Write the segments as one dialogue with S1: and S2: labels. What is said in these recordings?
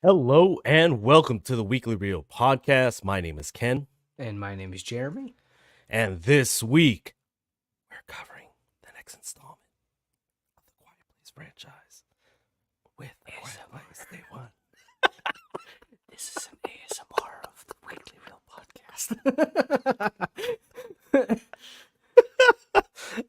S1: Hello and welcome to the Weekly Reel podcast. My name is Ken,
S2: And my name is Jeremy.
S1: and this week we're covering the next installment of the Quiet Place franchise with the Quiet Place Day One.
S2: This is an ASMR of the Weekly Reel podcast.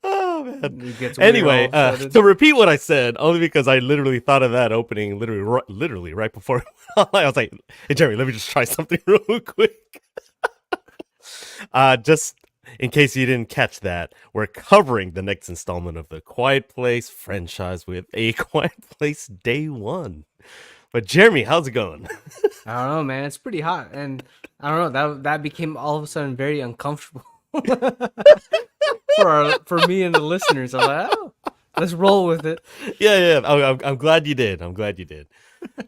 S1: Oh man!
S2: It gets weird
S1: Anyway,
S2: all of a sudden.
S1: to repeat what I said, only because I literally thought of that opening literally right before I was like, "Hey Jeremy, let me just try something real quick." Just in case you didn't catch that, we're covering the next installment of the Quiet Place franchise with a Quiet Place Day One. But Jeremy, how's it going?
S2: I don't know, man. It's pretty hot, and I don't know that became all of a sudden very uncomfortable for me and the listeners. I'm like, oh, let's roll with it.
S1: Yeah. I'm glad you did. I'm glad you did.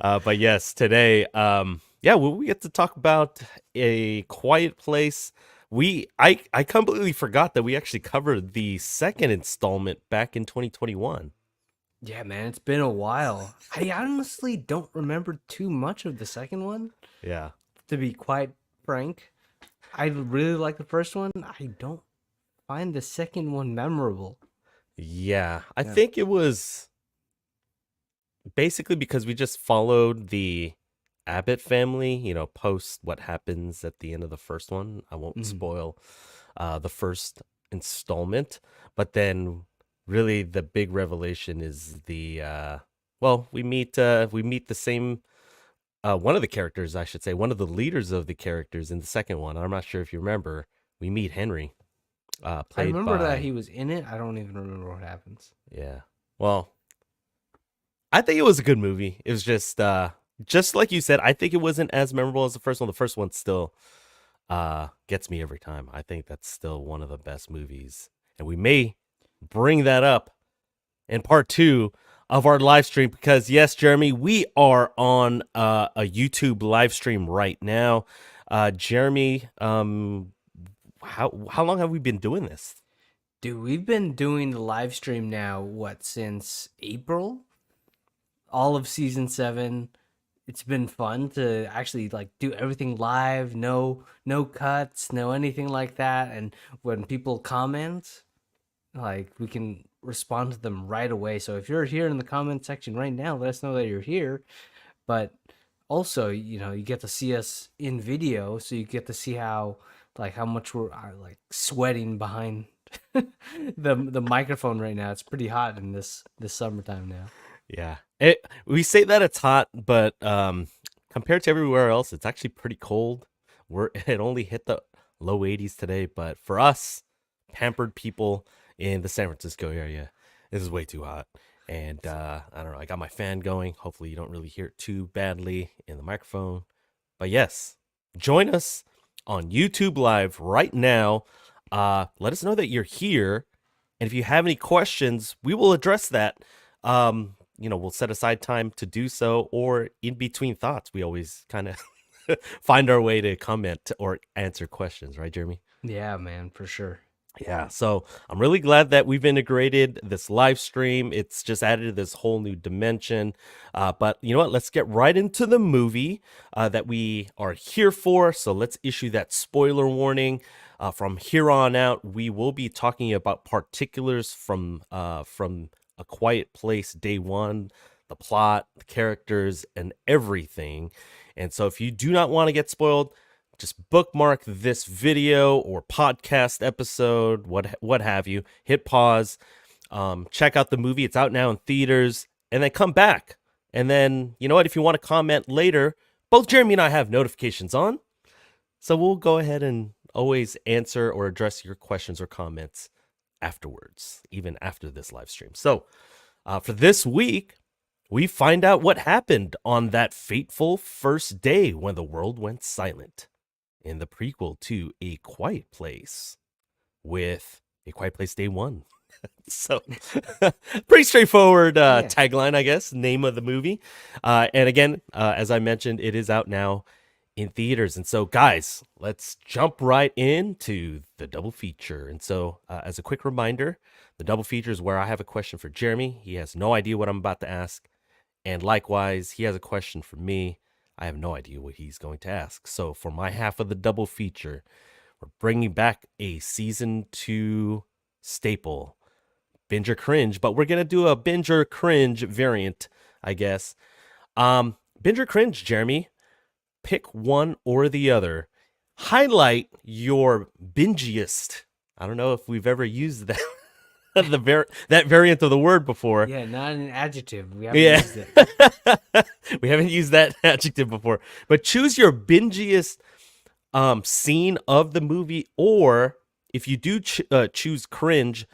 S1: But yes, today, we get to talk about a Quiet Place. I completely forgot that we actually covered the second installment back in 2021.
S2: Yeah, man. It's been a while. I honestly don't remember too much of the second one,
S1: Yeah.
S2: to be quite frank. I really like the first one. I don't find the second one memorable.
S1: Yeah. I
S2: Yeah.
S1: think it was basically because we just followed the Abbott family, post what happens at the end of the first one. I won't spoil the first installment, but then really the big revelation is we meet the same one of the characters, I should say, one of the leaders of the characters in the second one. I'm not sure if you remember. We meet Henry,
S2: I
S1: played
S2: remember that
S1: by
S2: he was in it. I don't even remember what happens.
S1: yeah. Well, I think it was a good movie. It was just like you said, I think it wasn't as memorable as the first one. The first one still gets me every time. I think that's still one of the best movies. And we may bring that up in part 2 of our live stream because yes, Jeremy, we are on a YouTube live stream right now. Jeremy, how long have we been doing this?
S2: Dude, we've been doing the live stream now, since April? All of season 7. It's been fun to actually do everything live, no cuts, no anything like that. And when people comment, we can respond to them right away. So if you're here in the comment section right now, let us know that you're here. But also, you get to see us in video, so you get to see how much we're sweating behind the microphone right now. It's pretty hot in this summertime now.
S1: Yeah. We say that it's hot, but compared to everywhere else, it's actually pretty cold. It only hit the low 80s today, but for us, pampered people in the San Francisco area, this is way too hot. And I don't know, I got my fan going. Hopefully you don't really hear it too badly in the microphone. But yes, join us on YouTube Live right now. Let us know that you're here. And if you have any questions, we will address that. We'll set aside time to do so, or in between thoughts, we always kind of find our way to comment or answer questions, right, Jeremy?
S2: Yeah, man, for sure.
S1: Yeah, so I'm really glad that we've integrated this live stream. It's just added this whole new dimension. But you know what? Let's get right into the movie that we are here for. So let's issue that spoiler warning. From here on out, we will be talking about particulars from A Quiet Place Day One, the plot, the characters, and everything. And so if you do not want to get spoiled, just bookmark this video or podcast episode, what have you. Hit pause, check out the movie. It's out now in theaters, and then come back. And then, you know what? If you want to comment later, both Jeremy and I have notifications on, so we'll go ahead and always answer or address your questions or comments afterwards, even after this live stream. So for this week, we find out what happened on that fateful first day when the world went silent in the prequel to A Quiet Place with A Quiet Place Day One. So pretty straightforward tagline, I guess, name of the movie. And again, as I mentioned, it is out now in theaters. And so, guys, let's jump right into the double feature. And so, as a quick reminder, the double feature is where I have a question for Jeremy. He has no idea what I'm about to ask. And likewise, he has a question for me. I have no idea what he's going to ask. So for my half of the double feature, we're bringing back a season 2 staple, binge or cringe, but we're going to do a binge or cringe variant, I guess. Binge or cringe, Jeremy? Pick one or the other. Highlight your bingiest. I don't know if we've ever used that that variant of the word before.
S2: Yeah, not an adjective. We haven't
S1: Yeah.
S2: used it.
S1: We haven't used that adjective before. But choose your bingiest scene of the movie, or if you do choose cringe,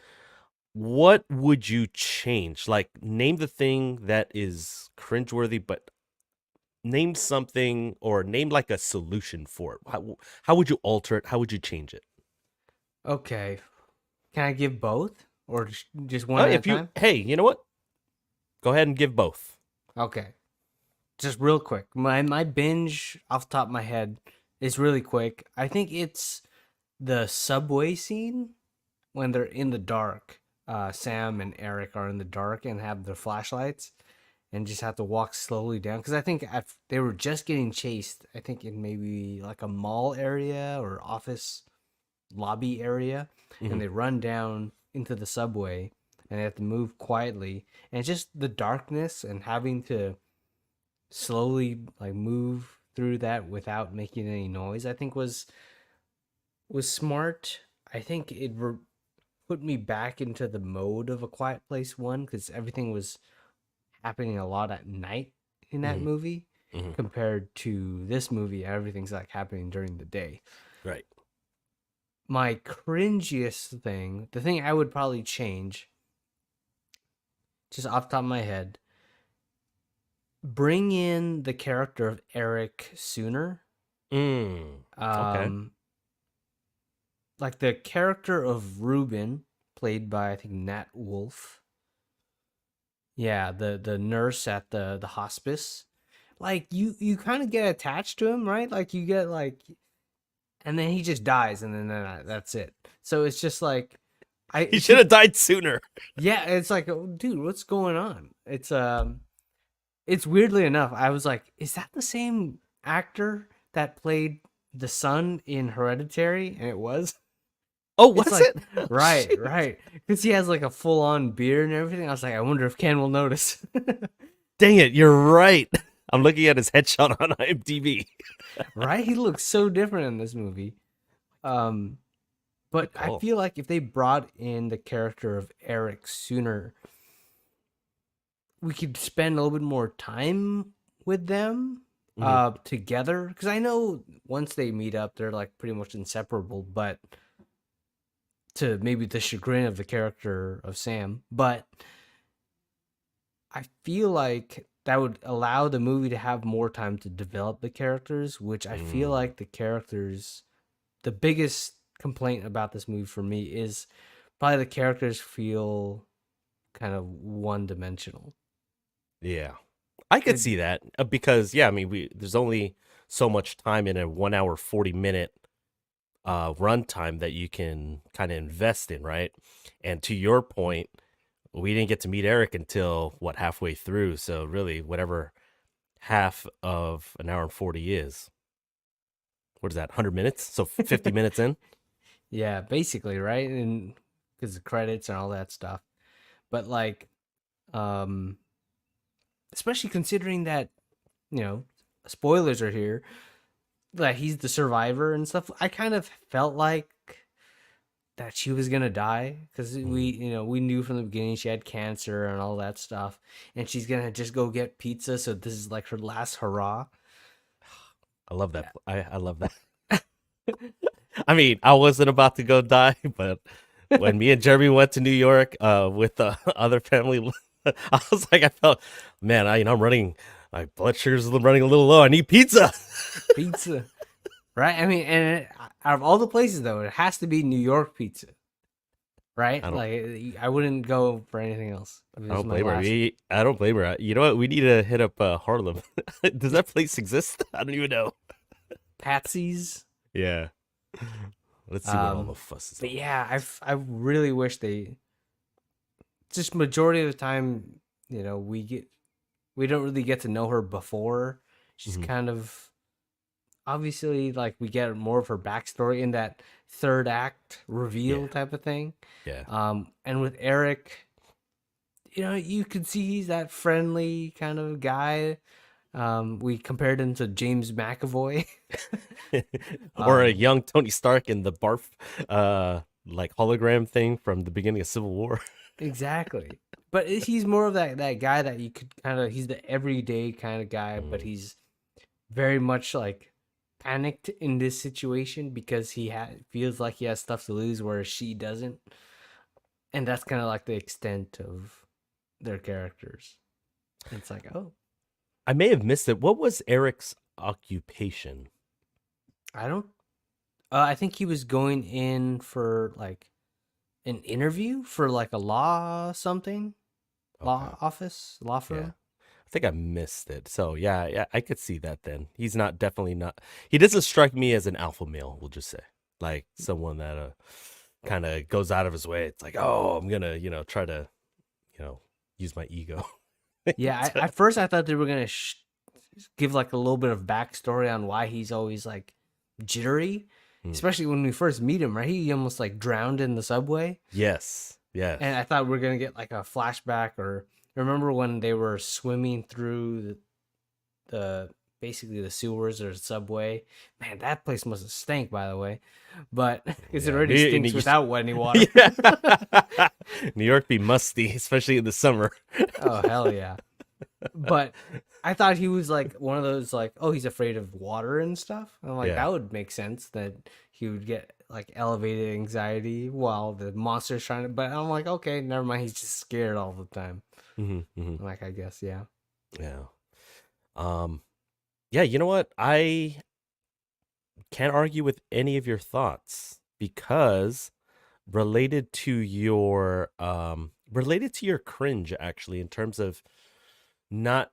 S1: what would you change? Like, name the thing that is cringeworthy, but name something, or name like a solution for it. How would you alter it? How would you change it?
S2: Okay. Can I give both or just one at a
S1: If you,
S2: time?
S1: hey, you know what? Go ahead and give both.
S2: Okay. Just real quick. My binge off the top of my head is really quick. I think it's the subway scene when they're in the dark. Sam and Eric are in the dark and have their flashlights and just have to walk slowly down. Because I think they were just getting chased. I think in maybe like a mall area or office lobby area.
S1: Mhm.
S2: And they run down into the subway and they have to move quietly. And just the darkness and having to slowly like move through that without making any noise, I think was smart. I think it put me back into the mode of A Quiet Place 1 because everything was happening a lot at night in that
S1: Mhm.
S2: movie
S1: Mhm.
S2: compared to this movie. Everything's like happening during the day.
S1: Right.
S2: My cringiest thing, the thing I would probably change, just off the top of my head, bring in the character of Eric sooner.
S1: Okay.
S2: Like the character of Ruben, played by I think Nat Wolf. Yeah, the nurse at the hospice. Like you kind of get attached to him, right? Like you get like, and then he just dies, and then that's it. So it's just like,
S1: He should have died sooner.
S2: yeah, it's like, oh, dude, what's going on? It's weirdly enough, I was like, is that the same actor that played the son in Hereditary? And it was.
S1: Oh,
S2: It's
S1: was
S2: like,
S1: it? Oh,
S2: right,
S1: shoot.
S2: right. Because he has like a full on beard and everything. I was like, I wonder if Ken will notice.
S1: Dang it, you're right. I'm looking at his headshot on IMDb.
S2: Right? He looks so different in this movie. But I
S1: call.
S2: feel like if they brought in the character of Eric sooner, we could spend a little bit more time with them
S1: Mhm.
S2: together. Because I know once they meet up, they're like pretty much inseparable, but to maybe the chagrin of the character of Sam. But I feel like that would allow the movie to have more time to develop the characters, which I feel
S1: Mm.
S2: like the biggest complaint about this movie for me is probably the characters feel kind of one dimensional.
S1: Yeah. I could see that because yeah, I mean there's only so much time in a 1 hour 40 minute runtime that you can kind of invest in, right? And to your point, we didn't get to meet Eric until what, halfway through. So really, whatever half of an hour and 40 is, what is that? 100 minutes? So 50 minutes in.
S2: Yeah, basically, right? And because the credits and all that stuff. But like, um, especially considering that, you know, spoilers are here, that he's the survivor and stuff. I kind of felt like that she was gonna die because we knew from the beginning she had cancer and all that stuff, and she's gonna just go get pizza. So this is like her last hurrah.
S1: I love that. I love that. I mean, I wasn't about to go die, but when me and Jeremy went to New York with the other family, I was like, I felt, man, I'm running, my blood sugar's running a little low. I need pizza.
S2: Pizza, right? I mean, out of all the places though, it has to be New York pizza, right?
S1: I don't,
S2: Like I wouldn't go for anything else. If it
S1: I
S2: was
S1: don't
S2: my
S1: blame her.
S2: last.
S1: I don't blame her. You know what? We need to hit up Harlem. Does that place exist? I don't even know.
S2: Patsy's.
S1: Yeah. Let's see what all the fuss is.
S2: But yeah, I really wish they just majority of the time, we don't really get to know her before She's
S1: Hmm.
S2: kind of obviously like we get more of her backstory in that third act reveal
S1: Yeah,
S2: type of thing.
S1: yeah.
S2: And with Eric, you could see he's that friendly kind of guy. We compared him to James McAvoy.
S1: Or a
S2: um,
S1: young Tony Stark in the barf, like hologram thing from the beginning of Civil War.
S2: exactly. But he's more of that guy that you could kind of he's the everyday kind of guy, but
S1: Mm.
S2: he's very much like panicked in this situation because feels like he has stuff to lose, whereas she doesn't, and that's kind of like the extent of their characters. And it's like, oh,
S1: I may have missed it. What was Eric's occupation?
S2: I don't. I think he was going in for like an interview for like a
S1: Okay.
S2: law office, law
S1: Yeah.
S2: firm.
S1: I think I missed it. So yeah, yeah, I could see that then. He's not definitely not he doesn't strike me as an alpha male, we'll just say. Like someone that kind of goes out of his way. It's like, "Oh, I'm going to, try to, you know, use my ego."
S2: Yeah, at first I thought they were gonna give like a little bit of backstory on why he's always like jittery,
S1: Mm.
S2: especially when we first meet him. Right, he almost like drowned in the subway,
S1: Yes. Yes.
S2: and I thought we were gonna get like a flashback. Or remember when they were swimming through the basically the sewers or subway? Man, that place must have stank, by the way, but because it
S1: Yeah.
S2: already stinks without any water.
S1: Yeah. New York be musty, especially in the summer.
S2: Oh hell yeah! But I thought he was like one of those like, oh, he's afraid of water and stuff. I'm like,
S1: Yeah.
S2: that would make sense that he would get like elevated anxiety while the monster's trying to. But I'm like, okay, never mind. He's just scared all the time.
S1: Hmm. Hmm.
S2: I'm like, I guess, yeah.
S1: Yeah. Um yeah, you know what? I can't argue with any of your thoughts because related to your cringe actually in terms of not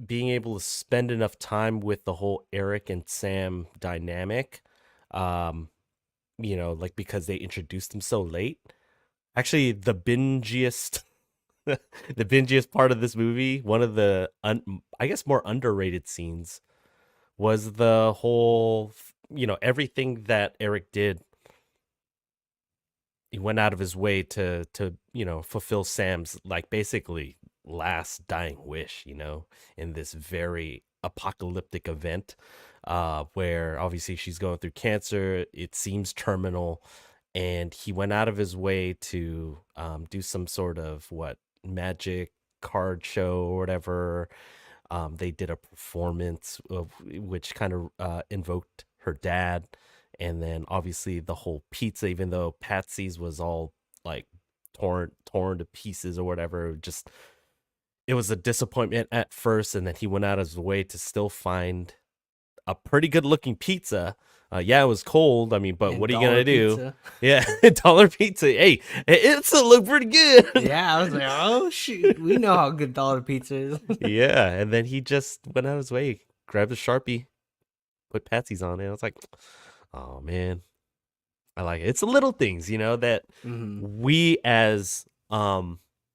S1: being able to spend enough time with the whole Eric and Sam dynamic. Um, like because they introduced him so late. Actually, the bingiest the bingiest part of this movie, one of the I guess more underrated scenes was the whole, everything that Eric did. He went out of his way to fulfill Sam's like basically last dying wish, in this very apocalyptic event, where obviously she's going through cancer. It seems terminal, and he went out of his way to do some sort of what magic card show or whatever. They did a performance which kind of invoked her dad, and then obviously the whole pizza. Even though Patsy's was all like torn to pieces or whatever, just it was a disappointment at first, and then he went out of his way to still find a pretty good looking pizza. Yeah, it was cold. I mean, but
S2: And
S1: what are you
S2: dollar
S1: gonna do?
S2: pizza.
S1: Yeah, dollar pizza. Hey, it's a look pretty good.
S2: Yeah, I was like, oh shoot, we know how good dollar pizza is.
S1: Yeah, and then he just went out of his way, grabbed a Sharpie, put Patsy's on it. I was like, oh man, I like it. It's the little things, that
S2: Hmm.
S1: we as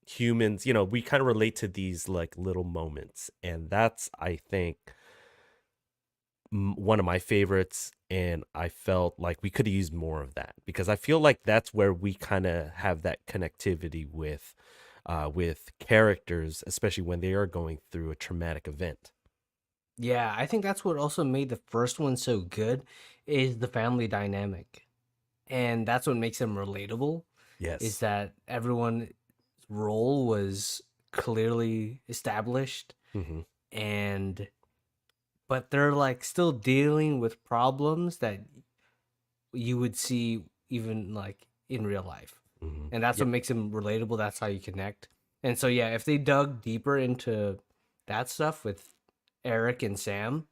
S1: humans, we kind of relate to these like little moments, and that's, I think, one of my favorites. And I felt like we could have used more of that because I feel like that's where we kind of have that connectivity with characters, especially when they are going through a traumatic event.
S2: Yeah, I think that's what also made the first one so good is the family dynamic. And that's what makes them relatable is
S1: Yes.
S2: that everyone's role was clearly established,
S1: Hmm.
S2: and but they're like still dealing with problems that you would see even like in real life.
S1: Hmm.
S2: And that's
S1: Yeah.
S2: what makes them relatable. That's how you connect. And so yeah, if they dug deeper into that stuff with Eric and Sam,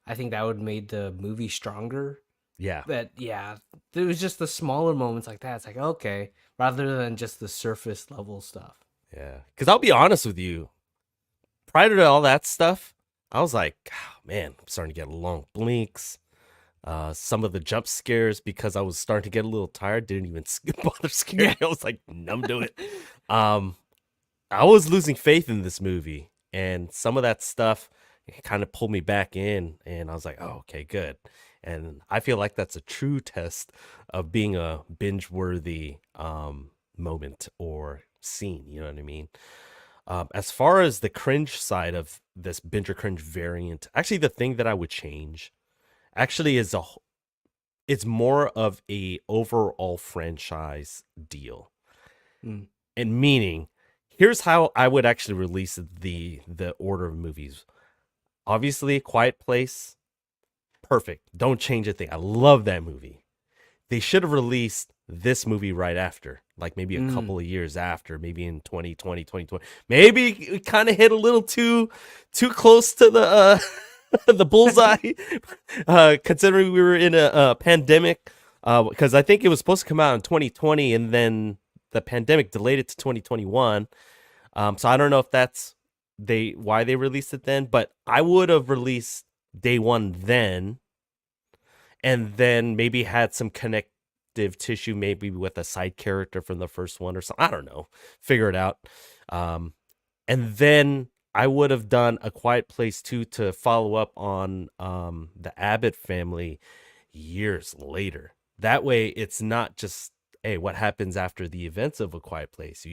S2: I think that would made the movie stronger.
S1: Yeah.
S2: But yeah, there was just the smaller moments like that. It's like, okay, rather than just the surface level stuff.
S1: Yeah. Because I'll be honest with you, prior to all that stuff, I was like, oh, man, I'm starting to get long blinks. Some of the jump scares, because I was starting to get a little tired, didn't even bother scaring
S2: Yeah.
S1: me. I was like numb to it. Um, I was losing faith in this movie, and some of that stuff it kind of pulled me back in, and I was like, oh, okay, good. And I feel like that's a true test of being a binge worthy moment or scene. You know what I mean? As far as the cringe side of this binge or cringe variant, actually, the thing that I would change actually is it's more of a overall franchise deal.
S2: Mm.
S1: And meaning, here's how I would actually release the order of movies. Obviously, Quiet Place, perfect. Don't change a thing. I love that movie. They should have released this movie right after, like maybe a
S2: Mm.
S1: couple of years after, maybe in 2020, 2020. Maybe it kind of hit a little too close to the the bullseye, considering we were in a pandemic. Because I think it was supposed to come out in 2020, and then the pandemic delayed it to 2021. So I don't know if that's why they released it then, but I would have released day one then, and then maybe had some connective tissue, maybe with a side character from the first one or something. I don't know. Figure it out. And then I would have done A Quiet Place 2 to follow up on the Abbott family years later. That way, it's not just, hey, what happens after the events of A Quiet Place.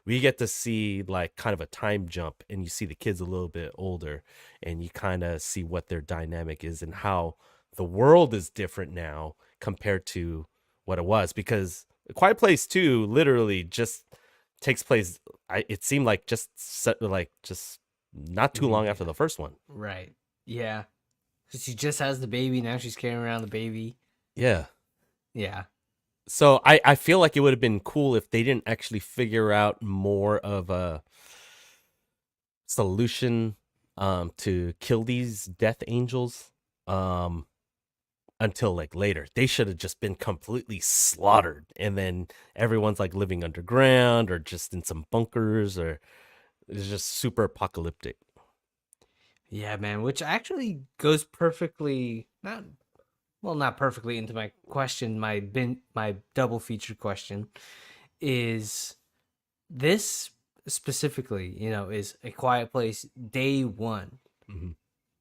S1: We get to see like kind of a time jump, and you see the kids a little bit older, and you kind of see what their dynamic is and how the world is different now compared to what it was. Because A Quiet Place 2 literally just takes place. It seemed like just not too long after the first one.
S2: Right. Yeah. So she just has the baby. Now she's carrying around the baby.
S1: Yeah.
S2: Yeah.
S1: So I feel like it would have been cool if they didn't actually figure out more of a solution to kill these death angels until like later. They should have just been completely slaughtered, and then everyone's like living underground or just in some bunkers, or it's just super apocalyptic.
S2: Yeah, man. Which actually goes perfectly, not perfectly into my question. My double feature question is this specifically. Is A Quiet Place day one.
S1: Mm-hmm.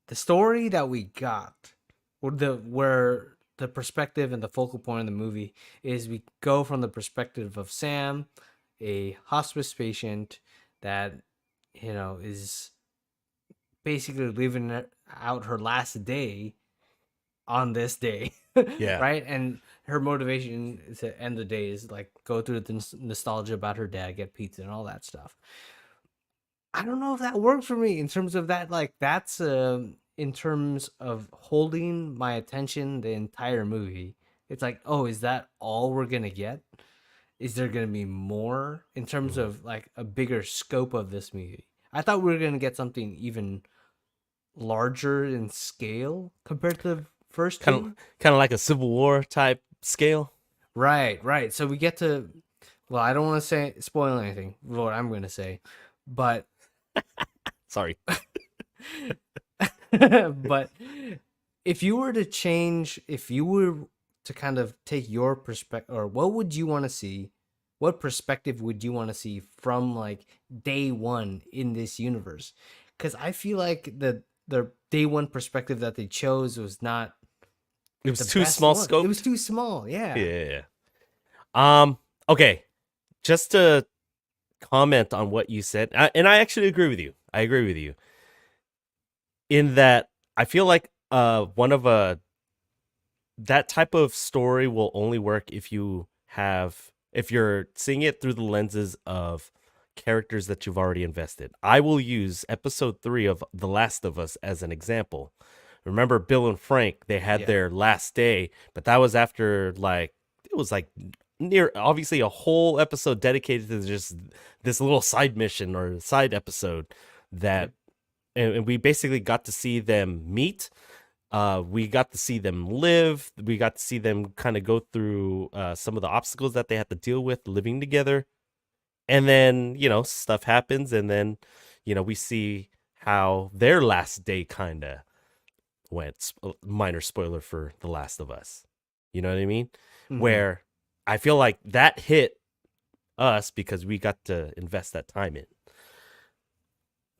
S2: The story that we got, or where the perspective and the focal point of the movie is, we go from the perspective of Sam, a hospice patient that is basically living out her last day on this day.
S1: Yeah.
S2: Right? And her motivation to end the day is like go through the nostalgia about her dad, get pizza and all that stuff. I don't know if that works for me in terms of that. Like, that's in terms of holding my attention the entire movie. It's like, oh, is that all we're gonna get? Is there gonna be more in terms
S1: Mm-hmm.
S2: of like a bigger scope of this movie? I thought we were gonna get something even larger in scale compared to the first
S1: Kind of
S2: two.
S1: kind of like a Civil War type scale.
S2: Right, right. So we get to, well, I don't want to say spoil anything, what I'm gonna say, but
S1: Sorry.
S2: but if you were to kind of take your perspective, or what would you want to see? What perspective would you want to see from like day one in this universe? Because I feel like the day one perspective that they chose was not
S1: It was
S2: the
S1: too
S2: best
S1: small
S2: one. It was
S1: scoped.
S2: too small. Yeah.
S1: Yeah. Okay. Just to comment on what you said, and I actually agree with you. I agree with you in that I feel like one of that type of story will only work if you're seeing it through the lenses of characters that you've already invested. I will use episode 3 of The Last of Us as an example. Remember Bill and Frank, they had
S2: Yeah.
S1: their last day, but that was after like it was like near obviously a whole episode dedicated to just this little side mission or side episode that
S2: Yep.
S1: and we basically got to see them meet. We got to see them live. We got to see them kind of go through some of the obstacles that they had to deal with living together. And then, stuff happens. And then, we see how their last day kind of went. Minor spoiler for The Last of Us. You know what I mean?
S2: Mhm.
S1: Where I feel like that hit us because we got to invest that time in.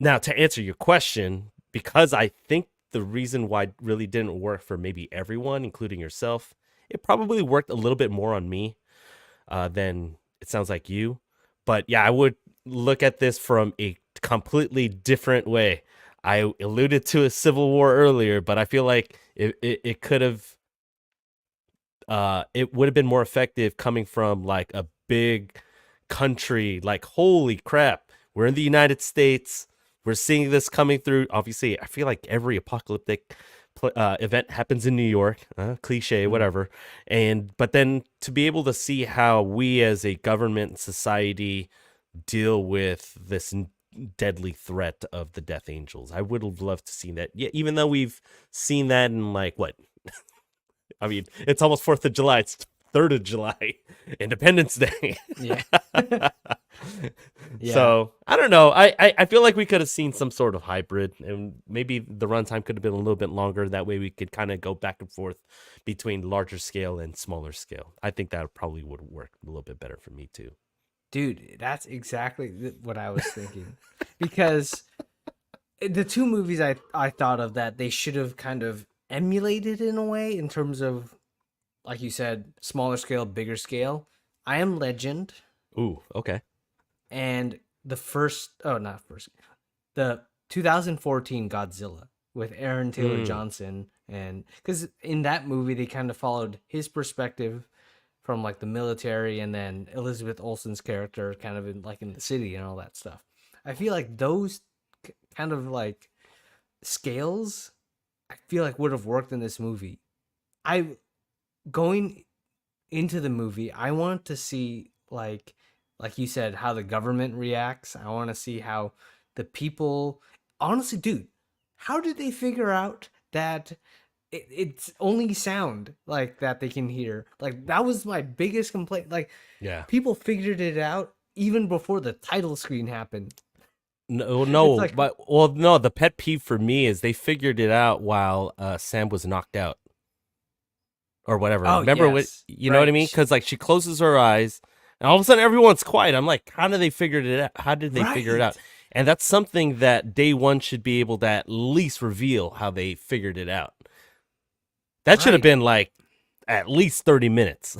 S1: Now, to answer your question, because I think the reason why it really didn't work for maybe everyone, including yourself, it probably worked a little bit more on me than it sounds like you. But yeah, I would look at this from a completely different way. I alluded to a civil war earlier, but I feel like it could have it would have been more effective coming from like a big country. Like, holy crap, we're in the United States. We're seeing this coming through. Obviously, I feel like every apocalyptic event happens in New York. Cliche, whatever. And but then to be able to see how we as a government and society deal with this deadly threat of the Death Angels, I would have loved to see that. Yeah, even though we've seen that in like what I mean, it's almost 4th of July. It's 3rd of July, Independence Day.
S2: Yeah. Yeah.
S1: So I don't know. I feel like we could have seen some sort of hybrid, and maybe the runtime could have been a little bit longer. That way we could kind of go back and forth between larger scale and smaller scale. I think that probably would work a little bit better for me too.
S2: Dude, that's exactly what I was thinking. Because the two movies I thought of that they should have kind of emulated in a way in terms of, like you said, smaller scale, bigger scale. I Am Legend
S1: Ooh, okay.
S2: and not first, the 2014 Godzilla with Aaron Taylor Johnson. And because in that movie, they kind of followed his perspective from like the military, and then Elizabeth Olsen's character kind of in the city and all that stuff. I feel like those kind of like scales, I feel like would have worked in this movie. I going into the movie, I want to see like you said, how the government reacts. I want to see how the people, honestly, dude, how did they figure out that it's only sound like that they can hear? Like that was my biggest complaint. Like
S1: Yeah.
S2: people figured it out even before the title screen happened.
S1: No,
S2: It's
S1: no,
S2: like,
S1: but well, no. The pet peeve for me is they figured it out while Sam was knocked out or whatever.
S2: oh
S1: Remember what
S2: yes,
S1: you know what I
S2: right.
S1: mean? Because like she closes her eyes, and all of a sudden everyone's quiet. I'm like, how did they figure it out? How did they figure it out?
S2: Right.
S1: And that's something that day one should be able to at least reveal how they figured it out. That should have
S2: Right.
S1: been like at least 30 minutes.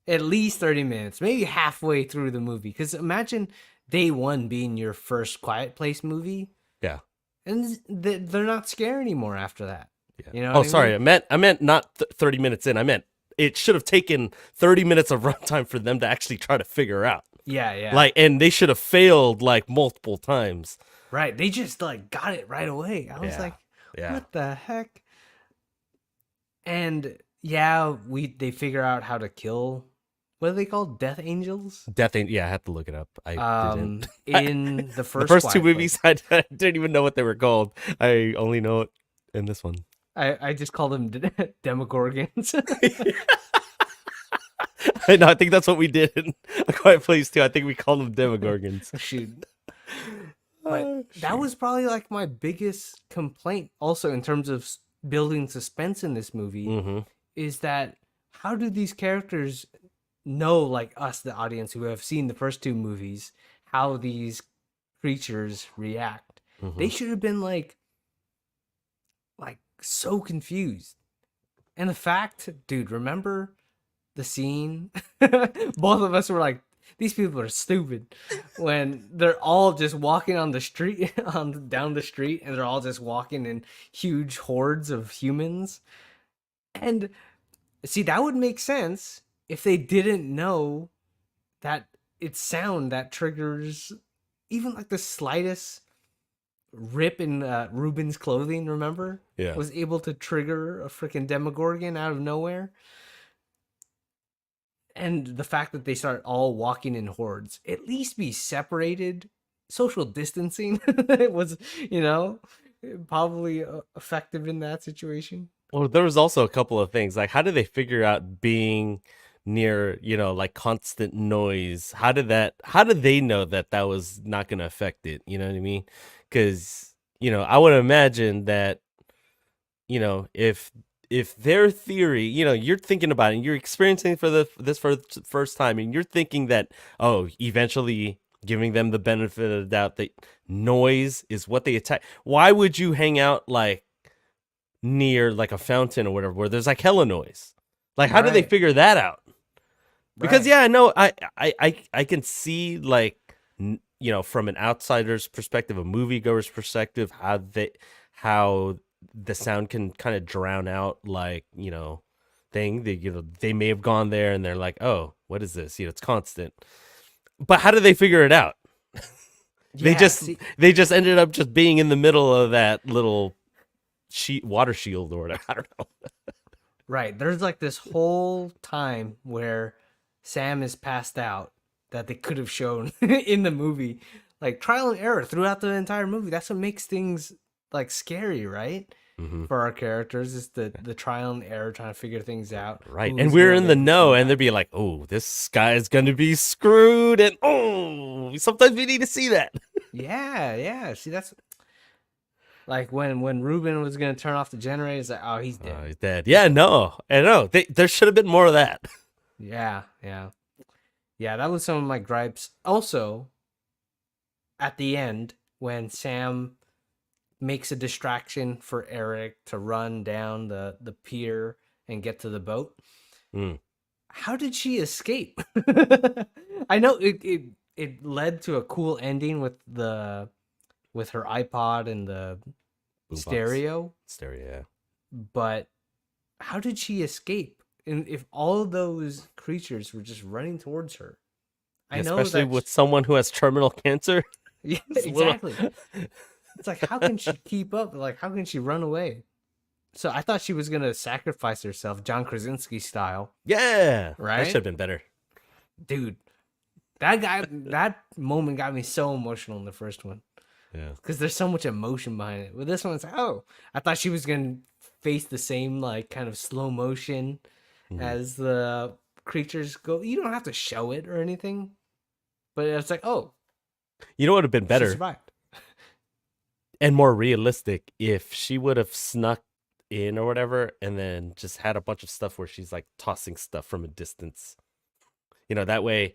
S2: At least 30 minutes, maybe halfway through the movie. Because imagine day one being your first Quiet Place movie,
S1: Yeah.
S2: and they're not scary anymore after that.
S1: Yeah.
S2: You know
S1: Oh,
S2: what I
S1: sorry.
S2: mean?
S1: I meant not 30 minutes in. I meant it should have taken 30 minutes of runtime for them to actually try to figure out.
S2: Yeah, yeah.
S1: Like, and they should have failed like multiple times.
S2: Right. They just like got it right away. I was
S1: Yeah.
S2: like,
S1: Yeah.
S2: what the heck? And yeah, they figure out how to kill, what are they called? Death Angels?
S1: Yeah, I had to look it up. I didn't.
S2: In the
S1: The
S2: first
S1: first two
S2: Quiet
S1: movies,
S2: Place.
S1: I didn't even know what they were called. I only know it in this one.
S2: I just call them Demogorgons.
S1: I know. I think that's what we did in A Quiet Place too. I think we called them Demogorgons.
S2: Shoot. But
S1: Oh,
S2: that was probably like my biggest complaint also in terms of building suspense in this movie,
S1: Mm-hmm.
S2: is that how do these characters know, like us, the audience who have seen the first two movies, how these creatures react?
S1: Mm-hmm.
S2: They should have been like so confused. And the fact, dude, remember the scene? Both of us were like, these people are stupid when they're all just walking on the street, down the street, and they're all just walking in huge hordes of humans. And see, that would make sense if they didn't know that it's sound that triggers even like the slightest rip in Ruben's clothing, remember?
S1: Yeah.
S2: Was able to trigger a freaking Demogorgon out of nowhere. And the fact that they start all walking in hordes, at least be separated. Social distancing was, probably effective in that situation.
S1: Well, there was also a couple of things. Like, how did they figure out being near, like constant noise? How did they know that that was not going to affect it? You know what I mean? Because, I would imagine that, if their theory, you're thinking about it, and you're experiencing for the first time, and you're thinking that, oh, eventually giving them the benefit of the doubt that noise is what they attack. Why would you hang out like near like a fountain or whatever where there's like hella noise? Like, how do they
S2: Right.
S1: figure that out? Because
S2: Right.
S1: yeah, I know I can see like you know, from an outsider's perspective, a moviegoer's perspective, how the sound can kind of drown out like, you know, thing. They, you know, they may have gone there and they're like, oh, what is this? You know, it's constant. But how do they figure it out? They
S2: Yeah.
S1: just
S2: See,
S1: they just ended up just being in the middle of that little water shield or whatever. I don't know.
S2: right. There's like this whole time where Sam is passed out that they could have shown in the movie. Like trial and error throughout the entire movie. That's what makes things like scary, right?
S1: Mm-hmm.
S2: For our characters is the trial and error trying to figure things out.
S1: Right. And
S2: Who's
S1: we're
S2: gonna
S1: in the
S2: live, who's
S1: know,
S2: gonna
S1: and
S2: die.
S1: they'd be like, oh, this guy's going to be screwed. And oh, sometimes we need to see that.
S2: Yeah, yeah. See, that's like when Ruben was gonna turn off the generator. It's like, oh, he's dead.
S1: He's dead. Yeah, no. I know. There should have been more of that.
S2: Yeah, yeah, yeah. That was some of my gripes. Also, at the end, when Sam makes a distraction for Eric to run down the pier and get to the boat,
S1: Mm.
S2: how did she escape? I know it led to a cool ending with her iPod and the
S1: Boombox.
S2: stereo,
S1: Stereo,
S2: but how did she escape? And if all of those creatures were just running towards her,
S1: yeah.
S2: I know
S1: Especially
S2: that.
S1: with someone who has terminal cancer.
S2: Yeah,
S1: It's a little-
S2: exactly. It's like, how can she keep up? Like, how can she run away? So I thought she was gonna sacrifice herself, John Krasinski style,
S1: Yeah.
S2: right?
S1: That should have been better.
S2: Dude, that moment got me so emotional in the first one
S1: Yeah.
S2: because there's so much emotion behind it. With this one, it's like, oh, I thought she was gonna face the same like kind of slow motion
S1: Mhm.
S2: as the creatures go. You don't have to show it or anything, but it's like, oh,
S1: You know what would have been
S2: she
S1: better
S2: survived.
S1: and more realistic if she would have snuck in or whatever and then just had a bunch of stuff where she's like tossing stuff from a distance. You know, that way,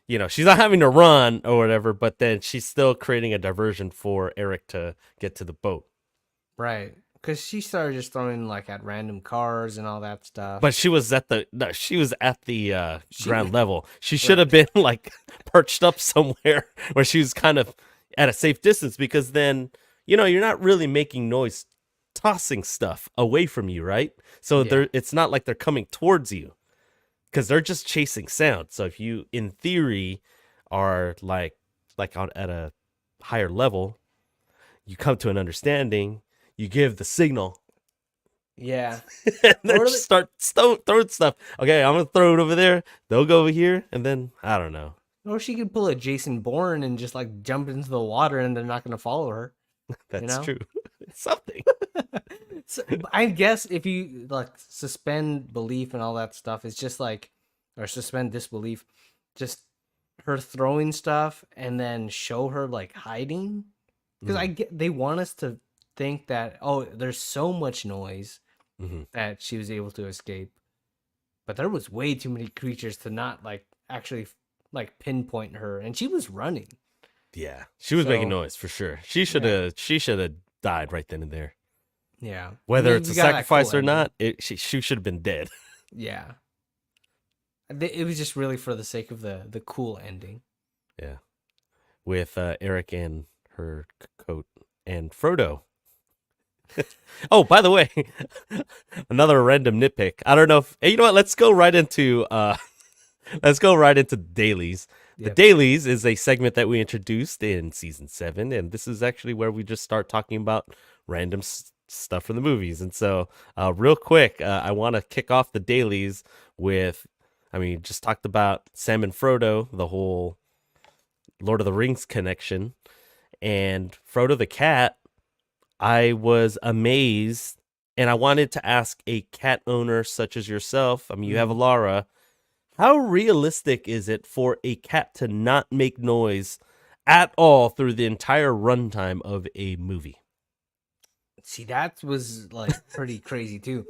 S1: you know, she's not having to run or whatever, but then she's still creating a diversion for Eric to get to the boat.
S2: Right. Because she started just throwing like at random cars and all that stuff.
S1: But she was at the ground level. She should
S2: Right.
S1: have been like perched up somewhere where she was kind of at a safe distance, because then, you know, you're not really making noise tossing stuff away from you, right? So
S2: Yeah.
S1: it's not like they're coming towards you, because they're just chasing sound. So if you, in theory, are at a higher level, you come to an understanding, you give the signal,
S2: Yeah.
S1: and then
S2: Or
S1: just start throwing stuff. Okay, I'm gonna throw it over there. They'll go over here, and then I don't know.
S2: Or she could pull a Jason Bourne and just like jump into the water and they're not going to follow her.
S1: That's
S2: know?
S1: true. It's something.
S2: So, I guess if you like suspend belief and all that stuff, it's just like, or suspend disbelief, just her throwing stuff and then show her like hiding. Because I get they want us to think that, oh, there's so much noise
S1: Mm-hmm.
S2: that she was able to escape, but there was way too many creatures to not like actually like pinpoint her, and she was running.
S1: Yeah, she was making
S2: So-
S1: noise for sure. She should have died right then and there.
S2: Yeah,
S1: Whether
S2: I mean,
S1: it's a
S2: we got that
S1: sacrifice
S2: cool
S1: or
S2: ending.
S1: not, she should have been dead.
S2: Yeah, it was just really for the sake of the cool ending.
S1: Yeah, with Eric and her coat and Frodo. Oh, by the way, another random nitpick. I don't know if, hey, you know what? Let's go right into dailies. The
S2: Yep.
S1: dailies is a segment that we introduced in season 7, and this is actually where we just start talking about random stuff from the movies. And so, real quick, I want to kick off the dailies with, I mean, just talked about Sam and Frodo, the whole Lord of the Rings connection, and Frodo the cat. I was amazed, and I wanted to ask a cat owner such as yourself. I mean, you have a Lara. How realistic is it for a cat to not make noise at all through the entire runtime of a movie?
S2: See, that was like pretty crazy too.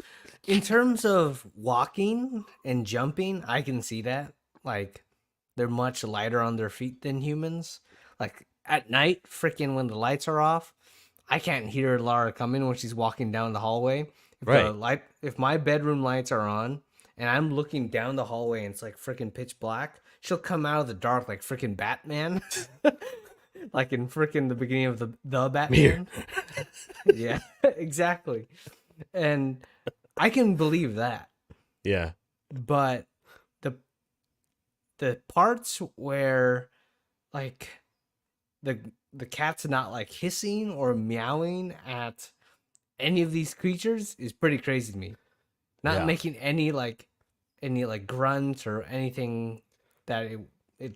S2: In terms of walking and jumping, I can see that. Like they're much lighter on their feet than humans. Like at night, freaking when the lights are off, I can't hear Lara coming when she's walking down the hallway.
S1: Right.
S2: If my bedroom lights are on and I'm looking down the hallway and it's like freaking pitch black, she'll come out of the dark like freaking Batman. Like in freaking the beginning of the
S1: Here.
S2: Batman. Yeah, exactly. And I can believe that.
S1: Yeah.
S2: But the the parts where like the cat's not like hissing or meowing at any of these creatures is pretty crazy to me. Not
S1: Yeah.
S2: making any like grunts or anything that it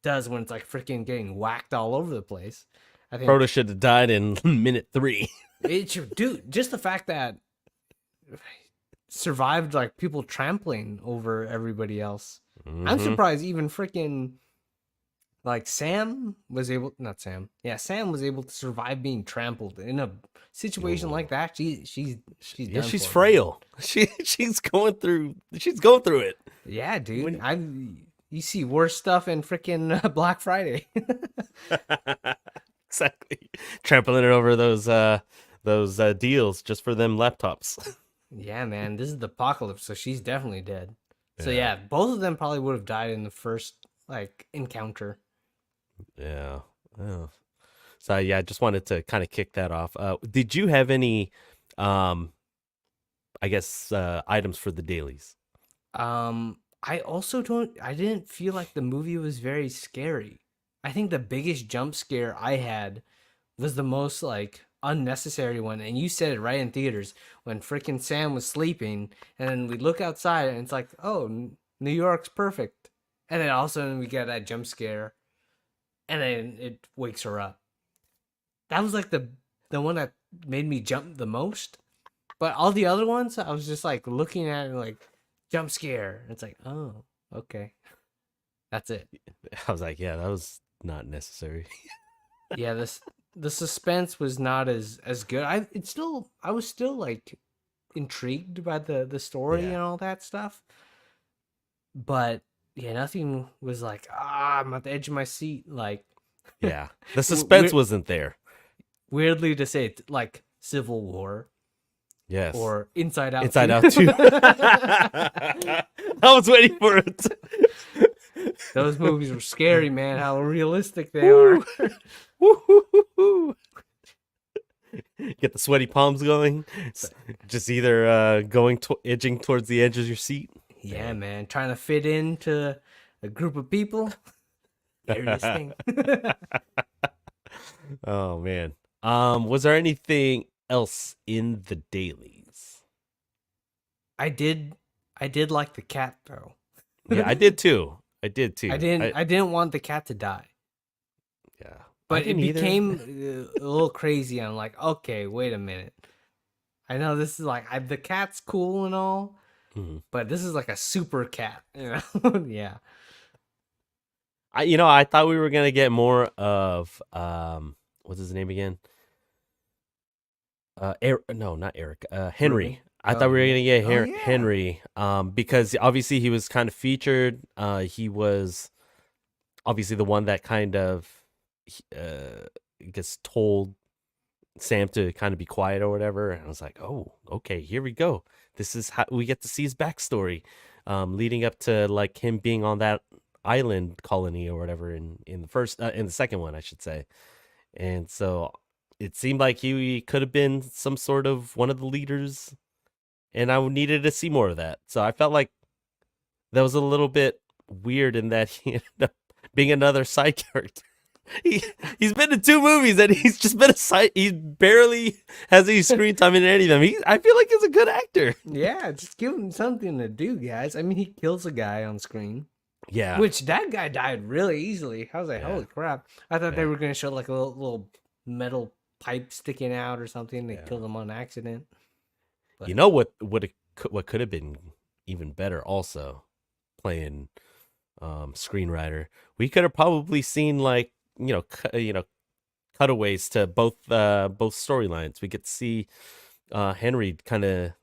S2: does when it's like freaking getting whacked all over the place. I think
S1: Frodo should have died in minute 3.
S2: it should, dude, just the fact that survived like people trampling over everybody else. I'm
S1: Mhm.
S2: surprised even freaking like Sam was able, not Sam, yeah, Sam was able to survive being trampled in a situation like that. She's
S1: Yeah,
S2: done
S1: she's
S2: for, man.
S1: frail. She's going through it.
S2: Yeah, dude.
S1: When-
S2: You see worse stuff in freaking Black Friday.
S1: Exactly. Trampling it over those deals just for them laptops.
S2: Yeah, man, this is the apocalypse, so she's definitely dead. So
S1: Yeah.
S2: yeah, both of them probably would have died in the first like encounter.
S1: Yeah. Oh. So yeah, I just wanted to kind of kick that off. Did you have any I guess items for the dailies?
S2: I also don't. I didn't feel like the movie was very scary. I think the biggest jump scare I had was the most like unnecessary one, and you said it right in theaters when freaking Sam was sleeping, and then we look outside and it's like, oh, New York's perfect, and then all of a sudden we get that jump scare, and then it wakes her up. That was like the one that made me jump the most. But all the other ones, I was just like looking at it like jump scare. It's like, oh, okay, that's it.
S1: I was like, yeah, that was not necessary.
S2: Yeah, the suspense was not as good. I was still like intrigued by the story
S1: Yeah.
S2: and all that stuff. But yeah, nothing was like, I'm at the edge of my seat. Like
S1: Yeah. The suspense wasn't there.
S2: weirdly to say it, like Civil War
S1: Yes.
S2: or Inside Out.
S1: Inside
S2: 2.
S1: Out 2. I was waiting for it.
S2: Those movies were scary, man. How realistic they are.
S1: Woo-hoo-hoo-hoo. Get the sweaty palms going. Just either edging towards the edge of your seat.
S2: Yeah, man. Trying to fit into a group of people. Scariest thing.
S1: Oh man. Was there anything else in the dailies?
S2: I did like the cat though.
S1: Yeah, I did too.
S2: I didn't want the cat to die.
S1: Yeah.
S2: But it
S1: didn't either.
S2: became a little crazy. I'm like, okay, wait a minute. I know this is like the cat's cool and all,
S1: Mhm.
S2: but this is like a super cat, you know? Yeah.
S1: I thought we were gonna get more of what's his name again? No, not Eric. Henry.
S2: Ruby?
S1: I thought we were gonna get
S2: Oh, yeah.
S1: Henry. Because obviously he was kind of featured. He was obviously the one that kind of gets told Sam to kind of be quiet or whatever. And I was like, oh, okay, here we go. This is how we get to see his backstory, leading up to like him being on that island colony or whatever in the second one, I should say. And so it seemed like he could have been some sort of one of the leaders, and I needed to see more of that. So I felt like that was a little bit weird in that he ended up being another side character. He's been in 2 movies and he's just been a side. He barely has any screen time in any of them. I feel like he's a good actor.
S2: Yeah, just give him something to do, guys. I mean, he kills a guy on screen.
S1: Yeah,
S2: Which that guy died really easily. I was like,
S1: Yeah.
S2: holy crap. I thought they
S1: Yeah.
S2: were going to show like a little metal pipe sticking out or something. They
S1: Yeah.
S2: killed him on accident.
S1: you know what could have been even better also, playing screenwriter. We could have probably seen like cutaways to both storylines. We get to see Henry kind of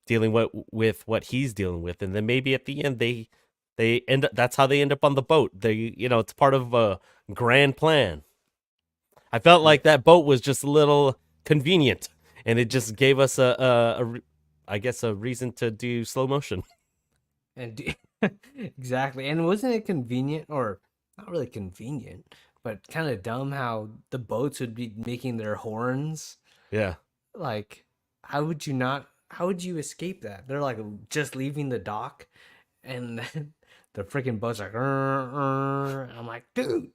S1: dealing with what he's dealing with, and then maybe at the end they That's how they end up on the boat. It's part of a grand plan. I felt
S2: Yeah.
S1: like that boat was just a little convenient, and it just gave us I guess, a reason to do slow motion.
S2: And exactly. And wasn't it convenient, or not really convenient, but kind of dumb how the boats would be making their horns?
S1: Yeah,
S2: Like, how would you escape that? They're like just leaving the dock, and then the freaking boat's like, I'm like, dude,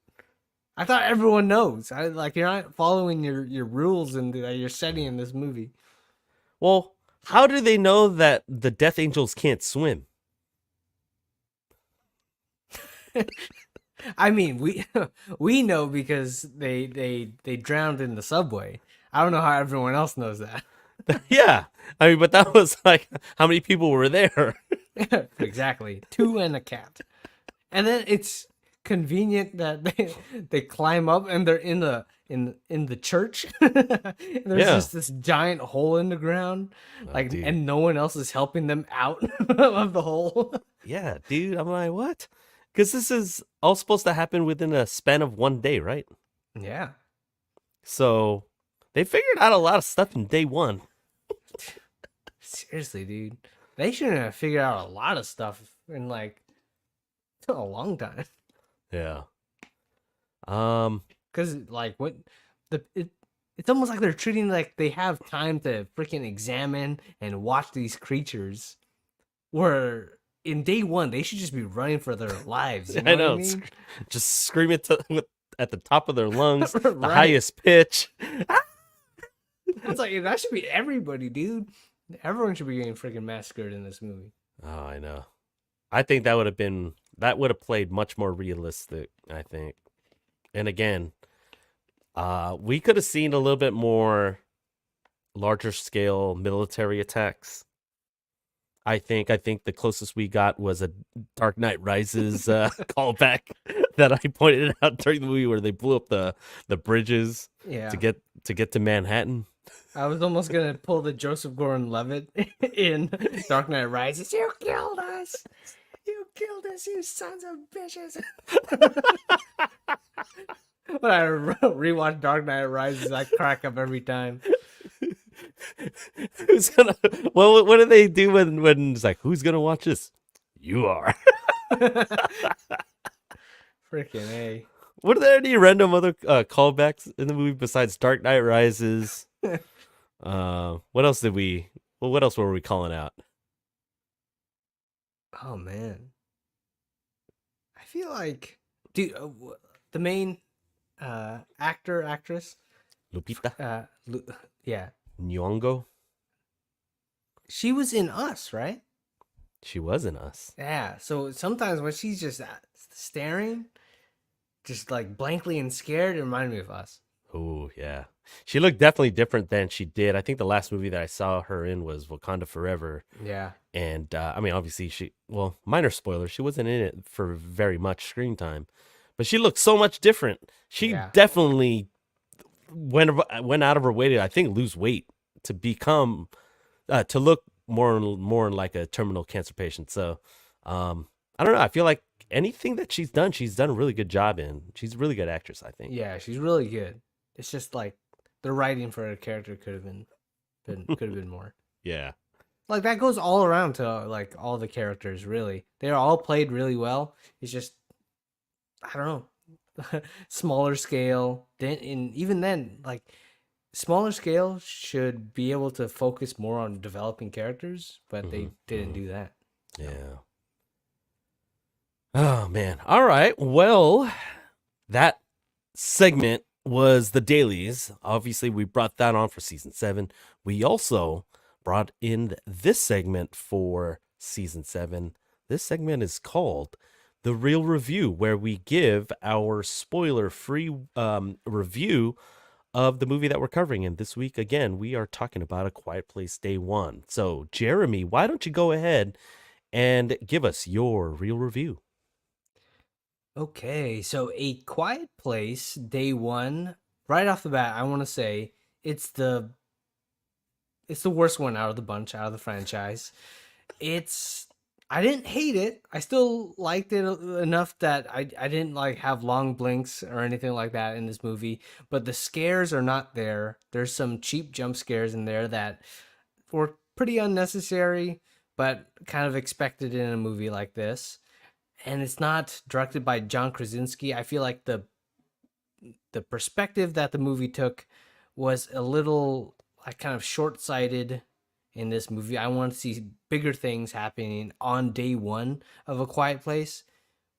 S2: I thought everyone knows. I like you're not following your rules and that you're setting in this movie.
S1: well, how do they know that the Death Angels can't swim?
S2: I mean, we we know because they drowned in the subway. I don't know how everyone else knows that.
S1: Yeah, I mean, but that was like, how many people were there?
S2: Exactly, two and a cat. And then it's convenient that they climb up and they're in the church. And there's
S1: Yeah.
S2: just this giant hole in the ground,
S1: Oh,
S2: like,
S1: dude.
S2: and no one else is helping them out of the hole.
S1: Yeah, dude. I'm like, what? Because this is all supposed to happen within a span of one day, right?
S2: Yeah,
S1: So they figured out a lot of stuff in day one.
S2: seriously, dude. They shouldn't have figured out a lot of stuff in like a long time.
S1: Yeah. Um.
S2: Cause like what it's almost like they're treating like they have time to freaking examine and watch these creatures. Where in day one they should just be running for their lives. You know
S1: I
S2: what I
S1: know.
S2: mean?
S1: Just scream it at the top of their lungs, the
S2: Right.
S1: highest pitch.
S2: It's like that should be everybody, dude. Everyone should be getting freaking massacred in this movie.
S1: Oh, I know. I think that would have played much more realistic, I think. And again, we could have seen a little bit more larger scale military attacks. I think the closest we got was a Dark Knight Rises callback that I pointed out during the movie where they blew up the bridges
S2: Yeah.
S1: to get to Manhattan.
S2: I was almost gonna pull the Joseph Gordon-Levitt in Dark Knight Rises. You killed us. You killed us, you sons of bitches. When I rewatch Dark Knight Rises, I crack up every time.
S1: Who's gonna? Well, what do they do when it's like, who's gonna watch this? You are.
S2: Freaking A.
S1: Were there any random other callbacks in the movie besides Dark Knight Rises? What else did we? Well, what else were we calling out?
S2: Oh man. I feel like dude the main actor actress
S1: Lupita
S2: yeah,
S1: Nyong'o.
S2: she was in Us, right?
S1: She was in Us.
S2: Yeah, so sometimes when she's just staring just like blankly and scared, it reminded me of Us.
S1: Oh yeah, she looked definitely different than she did. I think the last movie that I saw her in was Wakanda Forever,
S2: Yeah.
S1: and I mean, obviously minor spoiler, she wasn't in it for very much screen time, but she looked so much different. She
S2: Yeah.
S1: definitely went out of her way to, I think, lose weight to become to look more like a terminal cancer patient. So I don't know. I feel like anything that she's done a really good job in. She's a really good actress, I think.
S2: Yeah, she's really good. It's just like the writing for her character could have been more.
S1: Yeah.
S2: Like that goes all around to like all the characters really. They're all played really well. It's just I don't know. Smaller scale. Then and even then, like smaller scale should be able to focus more on developing characters, but they didn't do that.
S1: Yeah. Oh man. All right. Well, that segment was the dailies. Obviously, we brought that on for season 7. We also brought in this segment for season 7. This segment is called The Real Review, where we give our spoiler-free review of the movie that we're covering. And this week, again, we are talking about A Quiet Place Day 1. So, Jeremy, why don't you go ahead and give us your real review?
S2: Okay, so A Quiet Place Day 1, right off the bat, I want to say it's the worst one out of the bunch, out of the franchise. It's I didn't hate it. I still liked it enough that I didn't like have long blinks or anything like that in this movie. But the scares are not there. There's some cheap jump scares in there that were pretty unnecessary, but kind of expected in a movie like this. And it's not directed by John Krasinski. I feel like the perspective that the movie took was a little like kind of short-sighted in this movie. I want to see bigger things happening on day one of A Quiet Place.